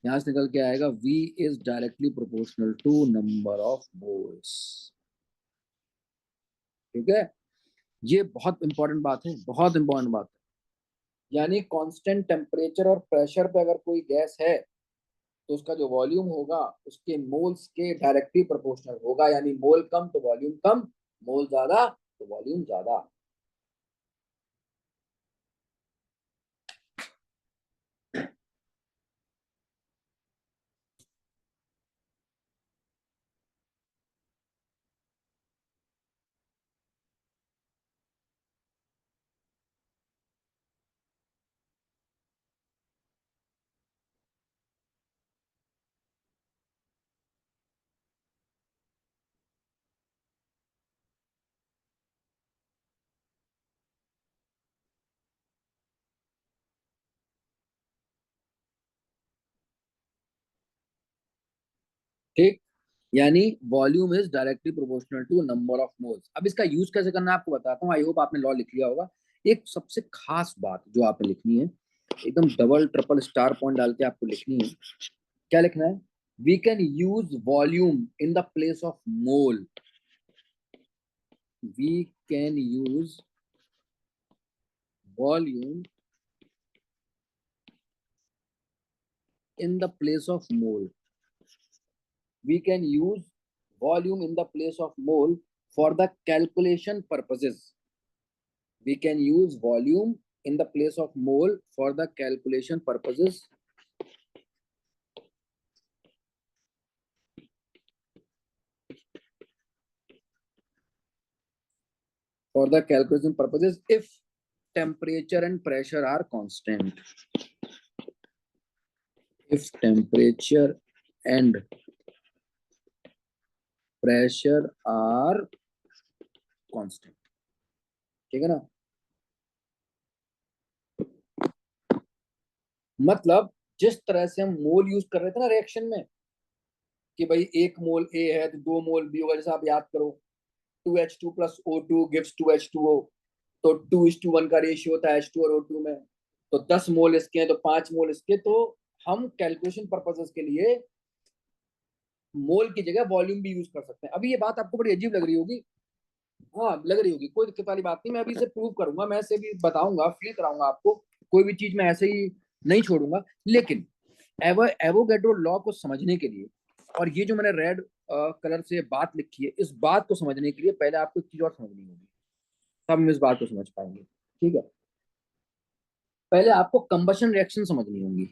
यहां से निकल के आएगा V is directly proportional to number of moles. ठीक है, ये बहुत इंपॉर्टेंट बात है, बहुत इंपॉर्टेंट बात है। यानी कांस्टेंट टेम्परेचर और प्रेशर पे अगर कोई गैस है, तो उसका जो वॉल्यूम होगा उसके मोल्स के डायरेक्टली प्रोपोर्शनल होगा। यानी मोल कम तो वॉल्यूम कम, मोल ज्यादा तो वॉल्यूम ज्यादा। ठीक, यानी volume is directly proportional to number of moles. अब इसका यूज कैसे करना है आपको बताता हूँ, आई होप आपने लॉ लिख लिया होगा। एक सबसे खास बात जो आपने लिखनी है, एकदम डबल ट्रिपल स्टार पॉइंट डाल के आपको लिखनी है। क्या लिखना है, we can use volume in the place of mole, we can use volume in the place of mole, we can use volume in the place of mole for the calculation purposes, we can use volume in the place of mole for the calculation purposes, for the calculation purposes if temperature and pressure are constant, if temperature and pressure are constant। ठीक है ना, मतलब जिस तरह से हम मोल use कर रहे थे ना रिएक्शन में, कि भाई 1 मोल ए है तो 2 मोल बी होगा, जैसे आप याद करो 2H2 plus O2 gives 2H2O, तो 2:1 का रेशियो होता है H2 और O2 में। तो 10 मोल इसके हैं तो 5 मोल इसके, तो हम कैलकुलेशन पर्पसेस के लिए मोल की जगह वॉल्यूम भी यूज कर सकते हैं। अभी ये बात आपको बड़ी अजीब लग रही होगी, हाँ लग रही होगी, कोई दिक्कत वाली बात नहीं, मैं अभी इसे प्रूव करूंगा, मैं इसे भी बताऊंगा, फील कराऊंगा आपको, कोई भी चीज मैं ऐसे ही नहीं छोड़ूंगा। लेकिन एवोगैड्रो लॉ को समझने के लिए, और ये जो मैंने रेड कलर से बात लिखी है, इस बात को समझने के लिए पहले आपको एक चीज और समझनी होगी, तब हम इस बात को समझ पाएंगे। ठीक है, पहले आपको कंबशन रिएक्शन समझनी होंगी।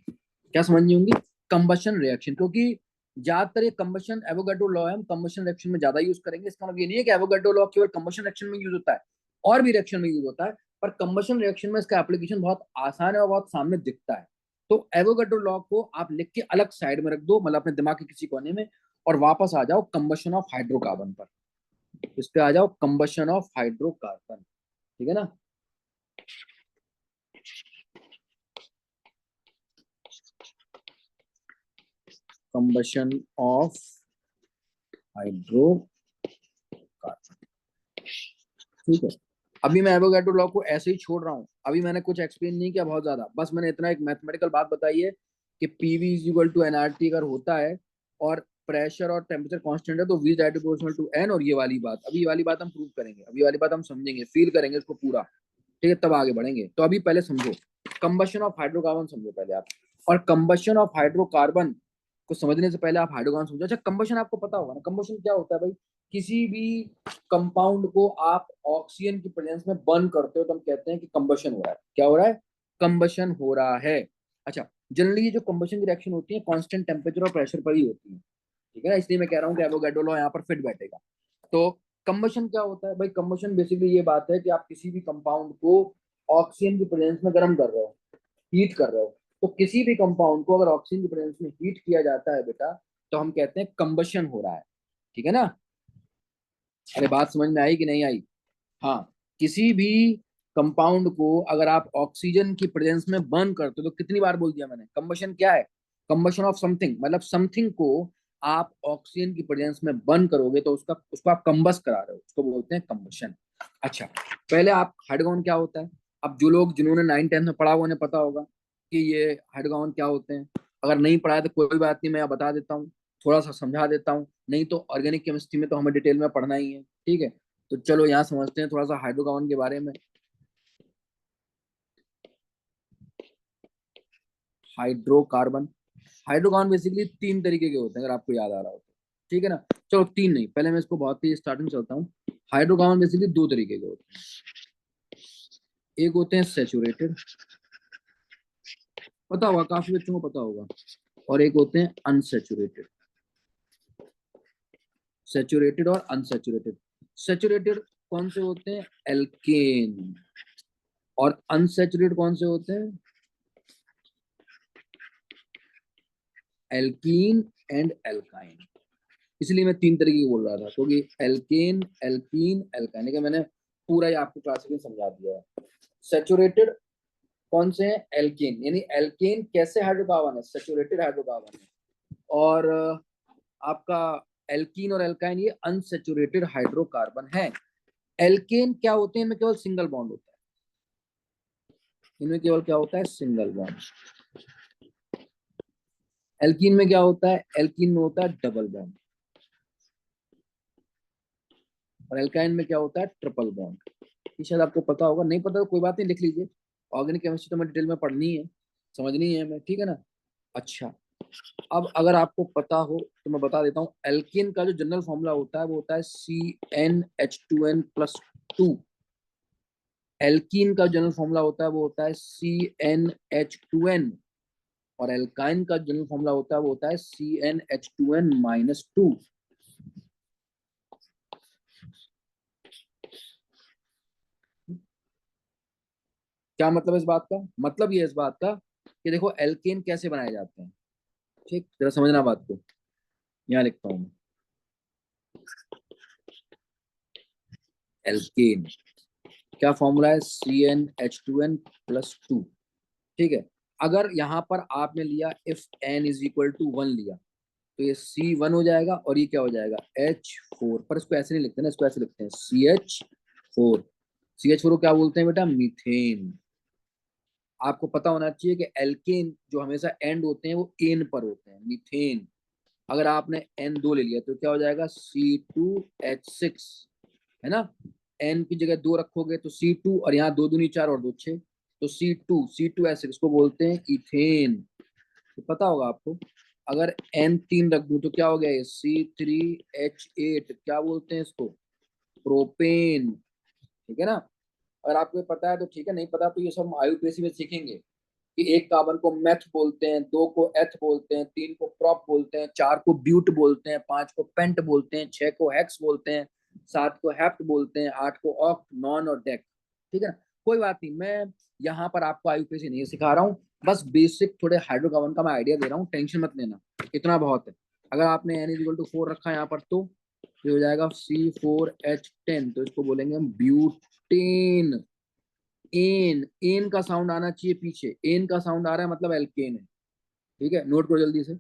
क्या समझनी होंगी? कंबशन रिएक्शन, क्योंकि ज्यादातर ये कंबशन एवोगैड्रो लॉ है, हम कंबशन रिएक्शन में ज्यादा यूज करेंगे। इसका मतलब ये नहीं है कि एवोगैड्रो लॉ केवल कंबशन रिएक्शन में यूज होता है, और भी रिएक्शन में यूज होता है, पर कंबशन रिएक्शन में इसका एप्लीकेशन बहुत आसान है और बहुत सामने दिखता है। तो एवोगैड्रो लॉ को आप लिख के अलग साइड में रख दो, मतलब अपने दिमाग के किसी कोने में, और वापस आ जाओ कंबशन ऑफ हाइड्रोकार्बन पर। इस पे आ जाओ, कंबशन ऑफ हाइड्रोकार्बन। ठीक है ना? Combustion of hydrocarbon. ठीक है, अभी मैं एवोगैड्रो लॉ को ऐसे ही छोड़ रहा हूँ, अभी मैंने कुछ एक्सप्लेन नहीं किया बहुत ज्यादा, बस मैंने इतना एक मैथमेटिकल बात बताई है कि PV is equal to NRT अगर होता है, और प्रेशर और टेम्परेचर कांस्टेंट है, तो V directly proportional to N. और ये वाली बात, अभी ये वाली बात हम प्रूव करेंगे, अभी वाली बात हम समझेंगे, फील करेंगे इसको पूरा। ठीक है, तब आगे बढ़ेंगे। तो अभी पहले समझो कंबशन ऑफ हाइड्रोकार्बन, समझो पहले आप। और कंबशन ऑफ हाइड्रोकार्बन को समझने से पहले आप हाइड्रोकार्बन समझो। अच्छा, कंबशन आपको पता होगा ना, कंबशन क्या होता है भाई? किसी भी कंपाउंड को आप ऑक्सीजन की प्रेजेंस में बर्न करते हो तो हम कहते हैं कि कंबशन हो रहा है। क्या हो रहा है? कंबशन हो रहा है। अच्छा, जनरली ये जो कंबशन की रिएक्शन होती है कांस्टेंट टेम्परेचर और प्रेशर पर ही होती है। ठीक है ना, इसलिए मैं कह रहा हूँ कि एवोगैड्रो लॉ यहाँ पर फिट बैठेगा। तो कंबशन क्या होता है भाई? कंबशन बेसिकली ये बात है कि आप किसी भी कंपाउंड को ऑक्सीजन की प्रेजेंस में गर्म कर रहे हो, हीट कर रहे हो। तो किसी भी कंपाउंड को अगर ऑक्सीजन की प्रेजेंस में हीट किया जाता है बेटा, तो हम कहते हैं कंबशन हो रहा है। ठीक है ना? अरे बात समझ में आई कि नहीं आई? हाँ, किसी भी कंपाउंड को अगर आप ऑक्सीजन की प्रेजेंस में बर्न करते हो, तो कितनी बार बोल दिया मैंने, कंबशन क्या है? कंबशन ऑफ समथिंग, मतलब समथिंग को आप ऑक्सीजन की प्रेजेंस में बर्न करोगे तो उसका उसको आप कंबस करा रहे हो, उसको बोलते हैं कंबशन। अच्छा, पहले आप हाइड्रोकार्बन क्या होता है, अब जो लोग जिन्होंने 9th 10th में पढ़ा हुआ उन्हें पता होगा कि ये हाइड्रोकार्बन क्या होते हैं। अगर नहीं पढ़ा है तो कोई बात नहीं, मैं बता देता हूँ, थोड़ा सा समझा देता हूँ, नहीं तो ऑर्गेनिक केमिस्ट्री में तो हमें डिटेल में पढ़ना ही है। ठीक है, तो चलो यहाँ समझते हैं थोड़ा सा हाइड्रोकार्बन के बारे में। हाइड्रोकार्बन, हाइड्रोकार्बन बेसिकली 3 तरीके के होते हैं, अगर आपको याद आ रहा हो तो। ठीक है ना? चलो, तीन नहीं, पहले मैं इसको बहुत ही स्टार्टिंग चलता हूँ। हाइड्रोकार्बन बेसिकली 2 तरीके के होते हैं, एक होते हैं सेचुरेटेड, पता होगा, काफी बच्चों को पता होगा, और एक होते हैं अनसेचुरेटेड। सेचुरेटेड और अनसेचुरेटेड। सेचुरेटेड कौन से होते हैं? एल्केन। और अनसेचुरेटेड कौन से होते हैं? Alkene and alkyne. इसलिए मैं 3 तरीके की बोल रहा था, क्योंकि एल्केन, एल्कीन, एल्काइन, लेकिन मैंने पूरा ही आपको क्लासिफिकेशन समझा दिया है। सेचुरेटेड कौन से हैं? एल्केन, यानी एल्केन कैसे हाइड्रोकार्बन है? सेचुरेटेड हाइड्रोकार्बन है। और आपका एल्कीन और एल्काइन ये अनसेचुरेटेड हाइड्रोकार्बन है। एल्केन क्या होते हैं? इनमें केवल सिंगल बॉन्ड होता है, इनमें केवल क्या होता है? Single bond. एल्कीन में क्या होता है? एल्कीन में होता है डबल बॉन्ड। और एल्काइन में क्या होता है? Triple bond. ये शायद आपको पता होगा, नहीं पता तो कोई बात नहीं, लिख लीजिए। ऑर्गेनिक केमिस्ट्री तो मैं डिटेल में पढ़नी है, समझनी है हमें। ठीक है ना? अच्छा, अब अगर आपको पता हो तो मैं बता देता हूँ, एल्कीन का जो जनरल फॉर्मूला होता है वो होता है CnH2n+2। एल्कीन का जनरल फॉर्मूला होता है वो होता है CnH2n। और एल्काइन का जनरल फॉर्मूला होता है वो होता है CnH2n-2। क्या मतलब है इस बात का? मतलब ये इस बात का कि देखो एल्केन कैसे बनाए जाते हैं। ठीक, जरा समझना बात को, यहाँ लिखता हूँ मैं, एल्केन क्या फॉर्मूला है? CnH2n+2। ठीक है, अगर यहाँ पर आपने लिया if n is equal to 1 लिया तो ये C1 हो जाएगा और ये क्या हो जाएगा H4। पर इसको ऐसे नहीं लिखते ना, इसको ऐसे लिखते हैं CH4। CH4 को क्या बोलते हैं बेटा, मीथेन। आपको पता होना चाहिए कि एल्केन जो हमेशा एंड होते हैं वो एन पर होते हैं, मीथेन। अगर आपने N2 ले लिया तो क्या हो जाएगा C2H6, है ना। N की जगह 2 रखोगे तो C2, और यहाँ 2 दूनी 4 और 2 6, तो C2H6 को बोलते हैं इथेन। तो पता होगा आपको। अगर N3 रख दूं तो क्या हो गया ये C3H8, क्या बोलते हैं इसको, प्रोपेन। ठीक है ना। अगर आपको ये पता है तो ठीक है, नहीं पता तो ये सब हम आयुपीएसी में सीखेंगे कि एक कार्बन को मेथ बोलते हैं, 2 को एथ बोलते हैं, 3 को प्रॉप बोलते हैं, 4 को ब्यूट बोलते हैं, 5 को पेंट बोलते हैं, 6 को हेक्स बोलते हैं, 7 को हेप्ट बोलते हैं, 8 को ऑक्ट, नॉन और डेक। ठीक है ना। कोई बात नहीं, मैं यहाँ पर आपको आयुपीएसी नहीं सिखा रहा हूँ, बस बेसिक थोड़े हाइड्रोकार्बन का मैं आइडिया दे रहा हूँ, टेंशन मत लेना, इतना बहुत है। अगर आपने n इक्वल टू 4 रखा है यहाँ पर तो ये हो जाएगा C4H10, तो इसको बोलेंगे हम ब्यूटेन। एन, एन का साउंड आना चाहिए पीछे, एन का साउंड आ रहा है मतलब एल्केन है। ठीक है, नोट करो जल्दी से।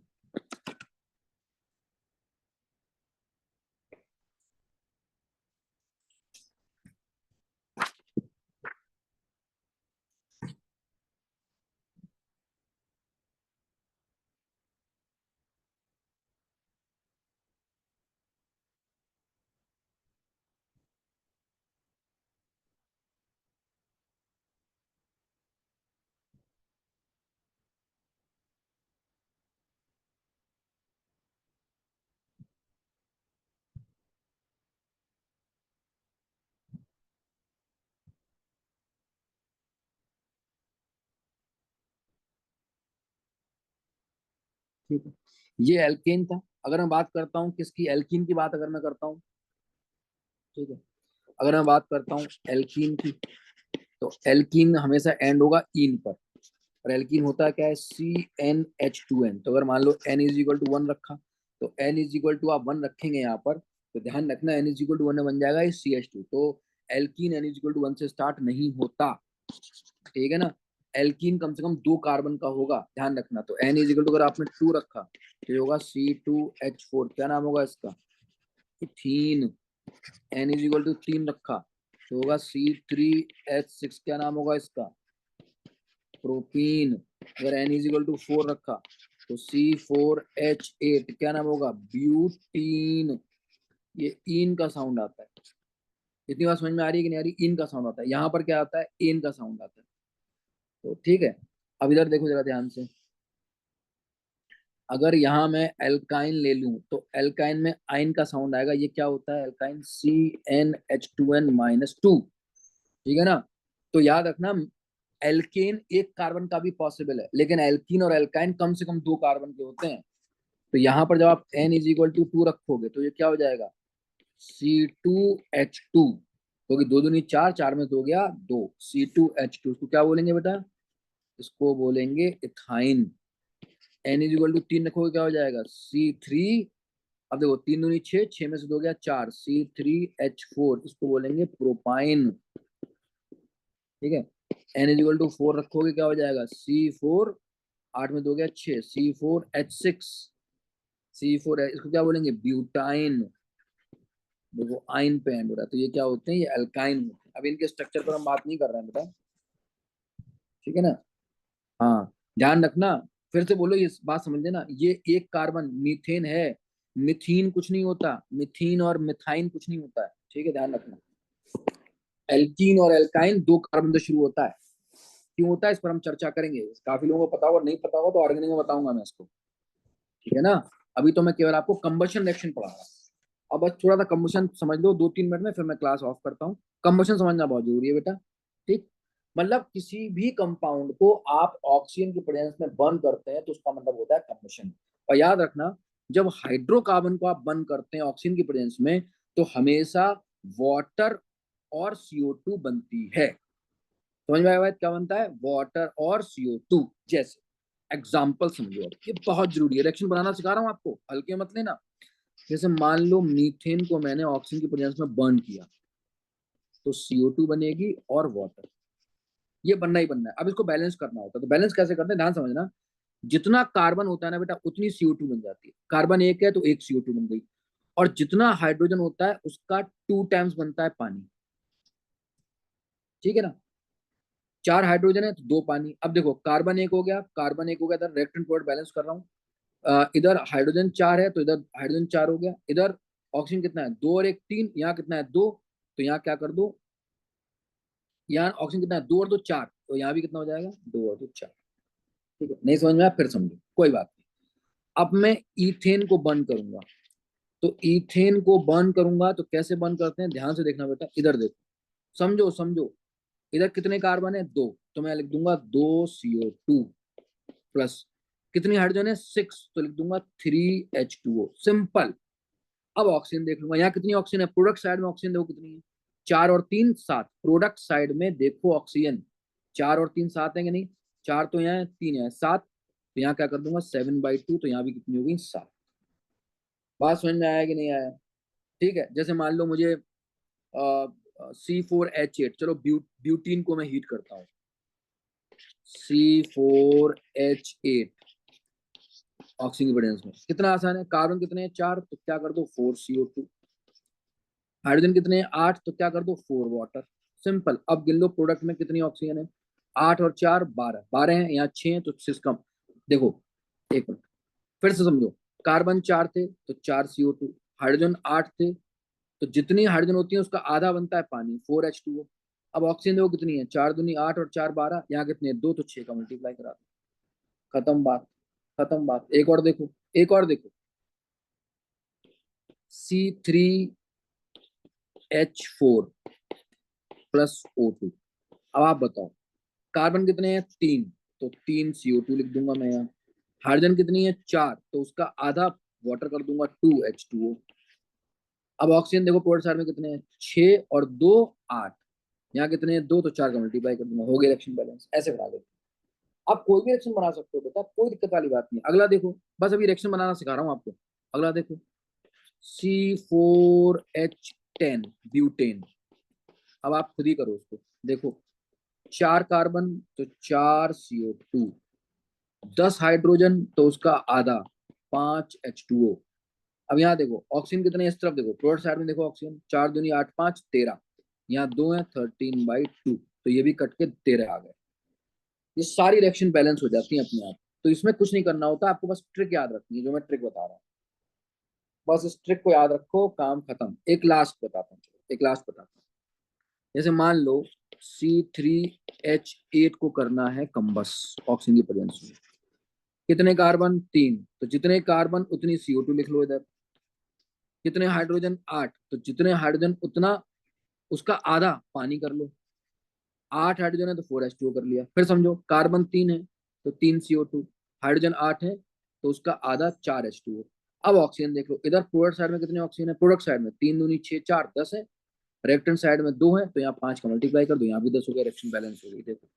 ठीक है, ये एल्केन था। अगर मैं बात करता हूँ किसकी, एल्कीन की बात अगर मैं करता हूँ, ठीक है, अगर मैं बात करता हूँ एल्कीन की, तो एल्कीन हमेशा एंड होगा इन पर, और एल्कीन होता क्या है CnH2n। तो अगर मान लो n इज इक्वल टू 1 रखा, तो n इज इक्वल टू आप 1 रखेंगे यहाँ पर, तो ध्यान रखना n इज इक्वल टू 1 में बन जाएगा ये CH2। तो alkene n is equal to 1 से स्टार्ट नहीं होता। ठीक है ना। एल्कीन कम से कम 2 कार्बन का होगा, ध्यान रखना। तो n इज इक्वल टू अगर आपने 2 रखा तो ये होगा C2H4, क्या नाम होगा इसका, ethene. n is equal to 3 रखा तो होगा C3H6, क्या नाम होगा इसका, प्रोपीन। अगर n इज इक्वल टू 4 रखा तो C4H8, क्या नाम होगा, ब्यूटीन। ये इन का साउंड आता है। इतनी बात समझ में आ रही है कि नहीं आ रही, इन का साउंड आता है, यहाँ पर क्या आता है, इन का साउंड आता है। तो ठीक है, अब इधर देखो जरा ध्यान से। अगर यहाँ मैं एल्काइन ले लूं तो एल्काइन में आइन का साउंड आएगा, ये क्या होता है एल्काइन, CnH2n-2। ठीक है ना। तो याद रखना, एल्केन एक कार्बन का भी पॉसिबल है, लेकिन एल्कीन और एल्काइन कम से कम 2 कार्बन के होते हैं। तो यहाँ पर जब आप n इज इक्वल टू 2 रखोगे तो ये क्या हो जाएगा C2H2, क्योंकि 2 दूनी 4, 4 में 2 गया 2, C2H2। इसको क्या बोलेंगे बेटा, इसको बोलेंगे ethyne. n is equal to 3 रखोगे क्या हो जाएगा C3, अब देखो 3 दूनी 6, 6 में से 2 गया 4, C3H4, इसको बोलेंगे प्रोपाइन। ठीक है। n इज इक्वल टू 4 रखोगे क्या हो जाएगा C4, 8 में 2 गया 6, C4H6, C4, इसको क्या बोलेंगे ब्यूटाइन। देखो आइन पे एंड हो रहा है तो ये क्या होते हैं, ये अल्काइन होते हैं। अब इनके स्ट्रक्चर पर हम बात नहीं कर रहे हैं बेटा, ठीक है ना। हाँ, ध्यान रखना, फिर से बोलो, ये बात समझ लेना, ये एक कार्बन मीथेन है, मिथीन कुछ नहीं होता, मिथीन और मिथाइन कुछ नहीं होता है। ठीक है, ध्यान रखना। एल्कीन और एल्काइन 2 कार्बन से शुरू होता है। क्यों होता है इस पर हम चर्चा करेंगे, काफी लोगों को पता होगा, नहीं पता होगा तो ऑर्गेनिक में बताऊंगा मैं इसको। ठीक है ना। अभी तो मैं केवल आपको कंबशन रिएक्शन पढ़ा रहा हूँ। अब बस थोड़ा सा कंबशन समझ लो 2-3 मिनट में, फिर मैं क्लास ऑफ करता हूँ। कंबशन समझना बहुत जरूरी है बेटा। ठीक, मतलब किसी भी कंपाउंड को आप ऑक्सीजन की प्रेजेंस में बर्न करते हैं तो उसका मतलब होता है कंबशन। और याद रखना, जब हाइड्रोकार्बन को आप बर्न करते हैं ऑक्सीजन की प्रेजेंस में तो हमेशा वाटर और CO2 बनती है। समझ में आया क्या बनता है, वाटर और CO2। जैसे एग्जाम्पल समझो, अब ये बहुत जरूरी है, रिएक्शन बनाना सिखा रहा हूँ आपको, हल्के मत लेना। जैसे मान लो मीथेन को मैंने ऑक्सीजन की प्रेजेंस में बर्न किया तो CO2 बनेगी और वाटर। ये बनना ही बनना है। अब इसको बैलेंस करना होता है, तो बैलेंस कैसे करते हैं ध्यान समझना। जितना कार्बन होता है ना बेटा उतनी CO2 बन जाती है। कार्बन एक है तो एक CO2 बन गई। और जितना हाइड्रोजन होता है उसका 2 टाइम्स बनता है पानी। ठीक है ना। 4 हाइड्रोजन है तो 2 पानी। अब देखो कार्बन एक हो गया, कार्बन एक हो गया, इधर रिएक्टेंट प्रोडक्ट बैलेंस कर रहा हूँ। इधर हाइड्रोजन 4 है तो इधर हाइड्रोजन 4 हो गया। इधर ऑक्सीजन कितना है, 2 और 1 3, यहाँ कितना है 2, तो यहाँ क्या कर दो, यहाँ ऑक्सीजन कितना है 2 और 2 4, तो यहाँ भी कितना हो जाएगा 2 और 2 4। ठीक है, नहीं समझ में आया फिर समझो, कोई बात नहीं। अब मैं ईथेन को बर्न करूंगा, तो ईथेन को बर्न करूंगा तो कैसे बर्न करते हैं ध्यान से देखना बेटा, इधर देखो, समझो समझो। इधर कितने कार्बन है 2, तो मैं लिख दूंगा 2 CO2 प्लस कितनी हाइड्रोजन है 6, तो लिख दूंगा 3H2O, सिंपल। अब ऑक्सीजन देख लूंगा, यहाँ कितनी ऑक्सीजन है, प्रोडक्ट साइड में ऑक्सीजन देखो कितनी है, 4 और 3 7। प्रोडक्ट साइड में देखो ऑक्सीजन 4 और 3 7 है कि नहीं, 4 तो यहाँ है, 3 है, 7, तो यहाँ क्या कर दूंगा 7/2, तो यहाँ भी कितनी होगी 7। बात समझ में आया कि नहीं आया। ठीक है, जैसे मान लो मुझे C4H8, चलो ब्यूटीन को मैं हीट करता हूँ। C4H8 ऑक्सीजन की प्रेजेंस में कितना आसान है, कार्बन कितने हैं 4, तो क्या कर दो 4 CO2। हाइड्रोजन कितने हैं 8, तो क्या कर दो 4 वाटर। सिंपल। अब गिन लो प्रोडक्ट में कितनी ऑक्सीजन है, 8 और 4 12, 12 है, यहाँ 6 है तो 6 कम। देखो एक मिनट फिर से समझो, कार्बन 4 थे तो 4 CO2, हाइड्रोजन 8 थे तो जितनी हाइड्रोजन होती है उसका आधा बनता है पानी 4H2O। अब ऑक्सीजन देखो कितनी है, 4 दूनी 8 और 4 12, यहाँ कितने हैं 2, तो 6 का मल्टीप्लाई करा दो, खत्म बात। खत्म बात। एक और देखो, एक और देखो, C3H4 प्लस O2। अब आप बताओ, कार्बन कितने हैं 3, तो 3 CO2 लिख दूंगा मैं यहाँ। हाइड्रोजन कितनी है 4, तो उसका आधा वाटर कर दूंगा 2H2O। अब ऑक्सीजन देखो प्रोडक्ट साइड में कितने हैं 6 और 2 8, यहाँ कितने हैं 2, तो 4 का मल्टीप्लाई कर दूंगा, हो गया रिएक्शन बैलेंस। ऐसे बना देते हैं। आप कोई भी रिएक्शन बना सकते हो बेटा, कोई दिक्कत वाली बात नहीं। अगला देखो, बस अभी रिएक्शन बनाना सिखा रहा हूँ आपको। अगला देखो, C4H10 ब्यूटेन। अब आप खुद ही करो उसको, देखो 4 कार्बन तो 4 CO2, 10 हाइड्रोजन तो उसका आधा 5H2O। अब यहाँ देखो ऑक्सीजन कितने हैं, इस तरफ देखो प्रोडक्ट साइड में देखो ऑक्सीजन 4 दूनी 8 5 13, यहाँ 2 है 13/2, तो ये भी कट के 13 आ गए। ये सारी रिएक्शन बैलेंस हो जाती है अपने आप। तो इसमें कुछ नहीं करना होता, आपको बस ट्रिक याद रखनी है जो मैं ट्रिक बता रहा हूँ। बस इस ट्रिक को याद रखो, काम खत्म। एक लास्ट बताता हूँ, चलो एक लास्ट बताता हूँ। जैसे मान लो C3H8 को करना है कम्बस ऑक्सीजन की प्रेजेंस में, कितने कार्बन 3, तो जितने कार्बन उतनी CO2 लिख लो इधर। कितने हाइड्रोजन 8, तो जितने हाइड्रोजन उतना उसका आधा पानी कर लो। 8 हाइड्रोजन है तो 4H2O कर लिया। फिर समझो कार्बन 3 है तो 3 CO2, हाइड्रोजन 8 है तो उसका आधा 4H2O। अब ऑक्सीजन देख लो, इधर प्रोडक्ट साइड में कितने ऑक्सीजन है, प्रोडक्ट साइड में 3 दूनी 6 4 10 है, रिएक्टेंट साइड में 2 है, तो यहाँ 5 का मल्टीप्लाई कर दो, यहाँ भी 10 हो गया, रिएक्शन बैलेंस हो गई। देखो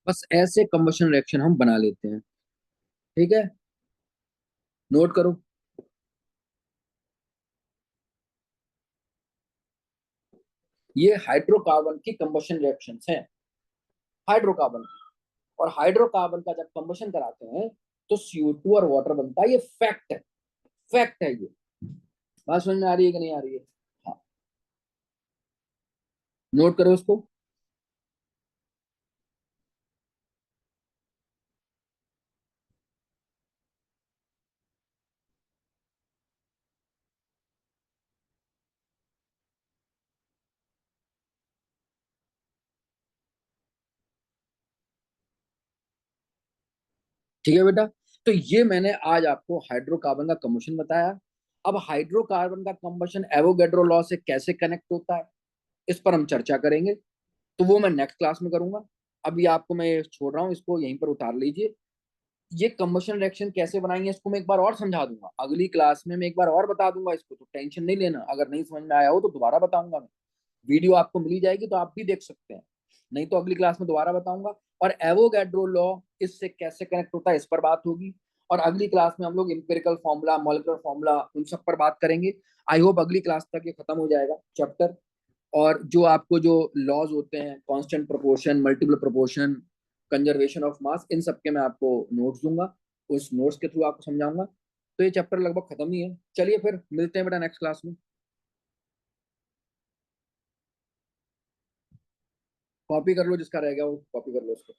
बस ऐसे कंबशन रिएक्शन हम बना लेते हैं। ठीक है, नोट करो। ये हाइड्रोकार्बन की कंबशन रिएक्शंस हैं, हाइड्रोकार्बन। और हाइड्रोकार्बन का जब कंबशन कराते हैं तो CO2 और वाटर बनता है, ये फैक्ट है, फैक्ट है ये। बात समझ में आ रही है कि नहीं आ रही है। हाँ, नोट करो इसको। ठीक है बेटा, तो ये मैंने आज आपको हाइड्रोकार्बन का कंबशन बताया। अब हाइड्रोकार्बन का कंबशन एवोगैड्रो लॉ से कैसे कनेक्ट होता है इस पर हम चर्चा करेंगे, तो वो मैं नेक्स्ट क्लास में करूंगा। अभी आपको मैं छोड़ रहा हूँ, इसको यहीं पर उतार लीजिए। ये कंबशन रिएक्शन कैसे बनाएंगे इसको मैं एक बार और समझा दूंगा, अगली क्लास में मैं एक बार और बता दूंगा इसको, तो टेंशन नहीं लेना। अगर नहीं समझ में आया हो तो दोबारा बताऊंगा मैं, वीडियो आपको मिली जाएगी तो आप भी देख सकते हैं, नहीं तो अगली क्लास में दोबारा बताऊंगा। और एवोगैड्रो लॉ इससे कैसे कनेक्ट होता है इस पर बात होगी। और अगली क्लास में हम लोग इंपेरिकल फॉर्मूला, मॉलिक्यूलर फॉर्मूला, उन सब पर बात करेंगे। आई होप अगली क्लास तक ये खत्म हो जाएगा चैप्टर। और जो आपको जो लॉज होते हैं, constant proportion, multiple proportion, conservation of mass, इन सब के मैं आपको नोट्स दूंगा, उस नोट्स के थ्रू आपको समझाऊंगा। तो ये चैप्टर लगभग खत्म ही है। चलिए फिर मिलते हैं बेटा नेक्स्ट क्लास में। कॉपी कर लो, जिसका रह गया वो कॉपी कर लो उसको।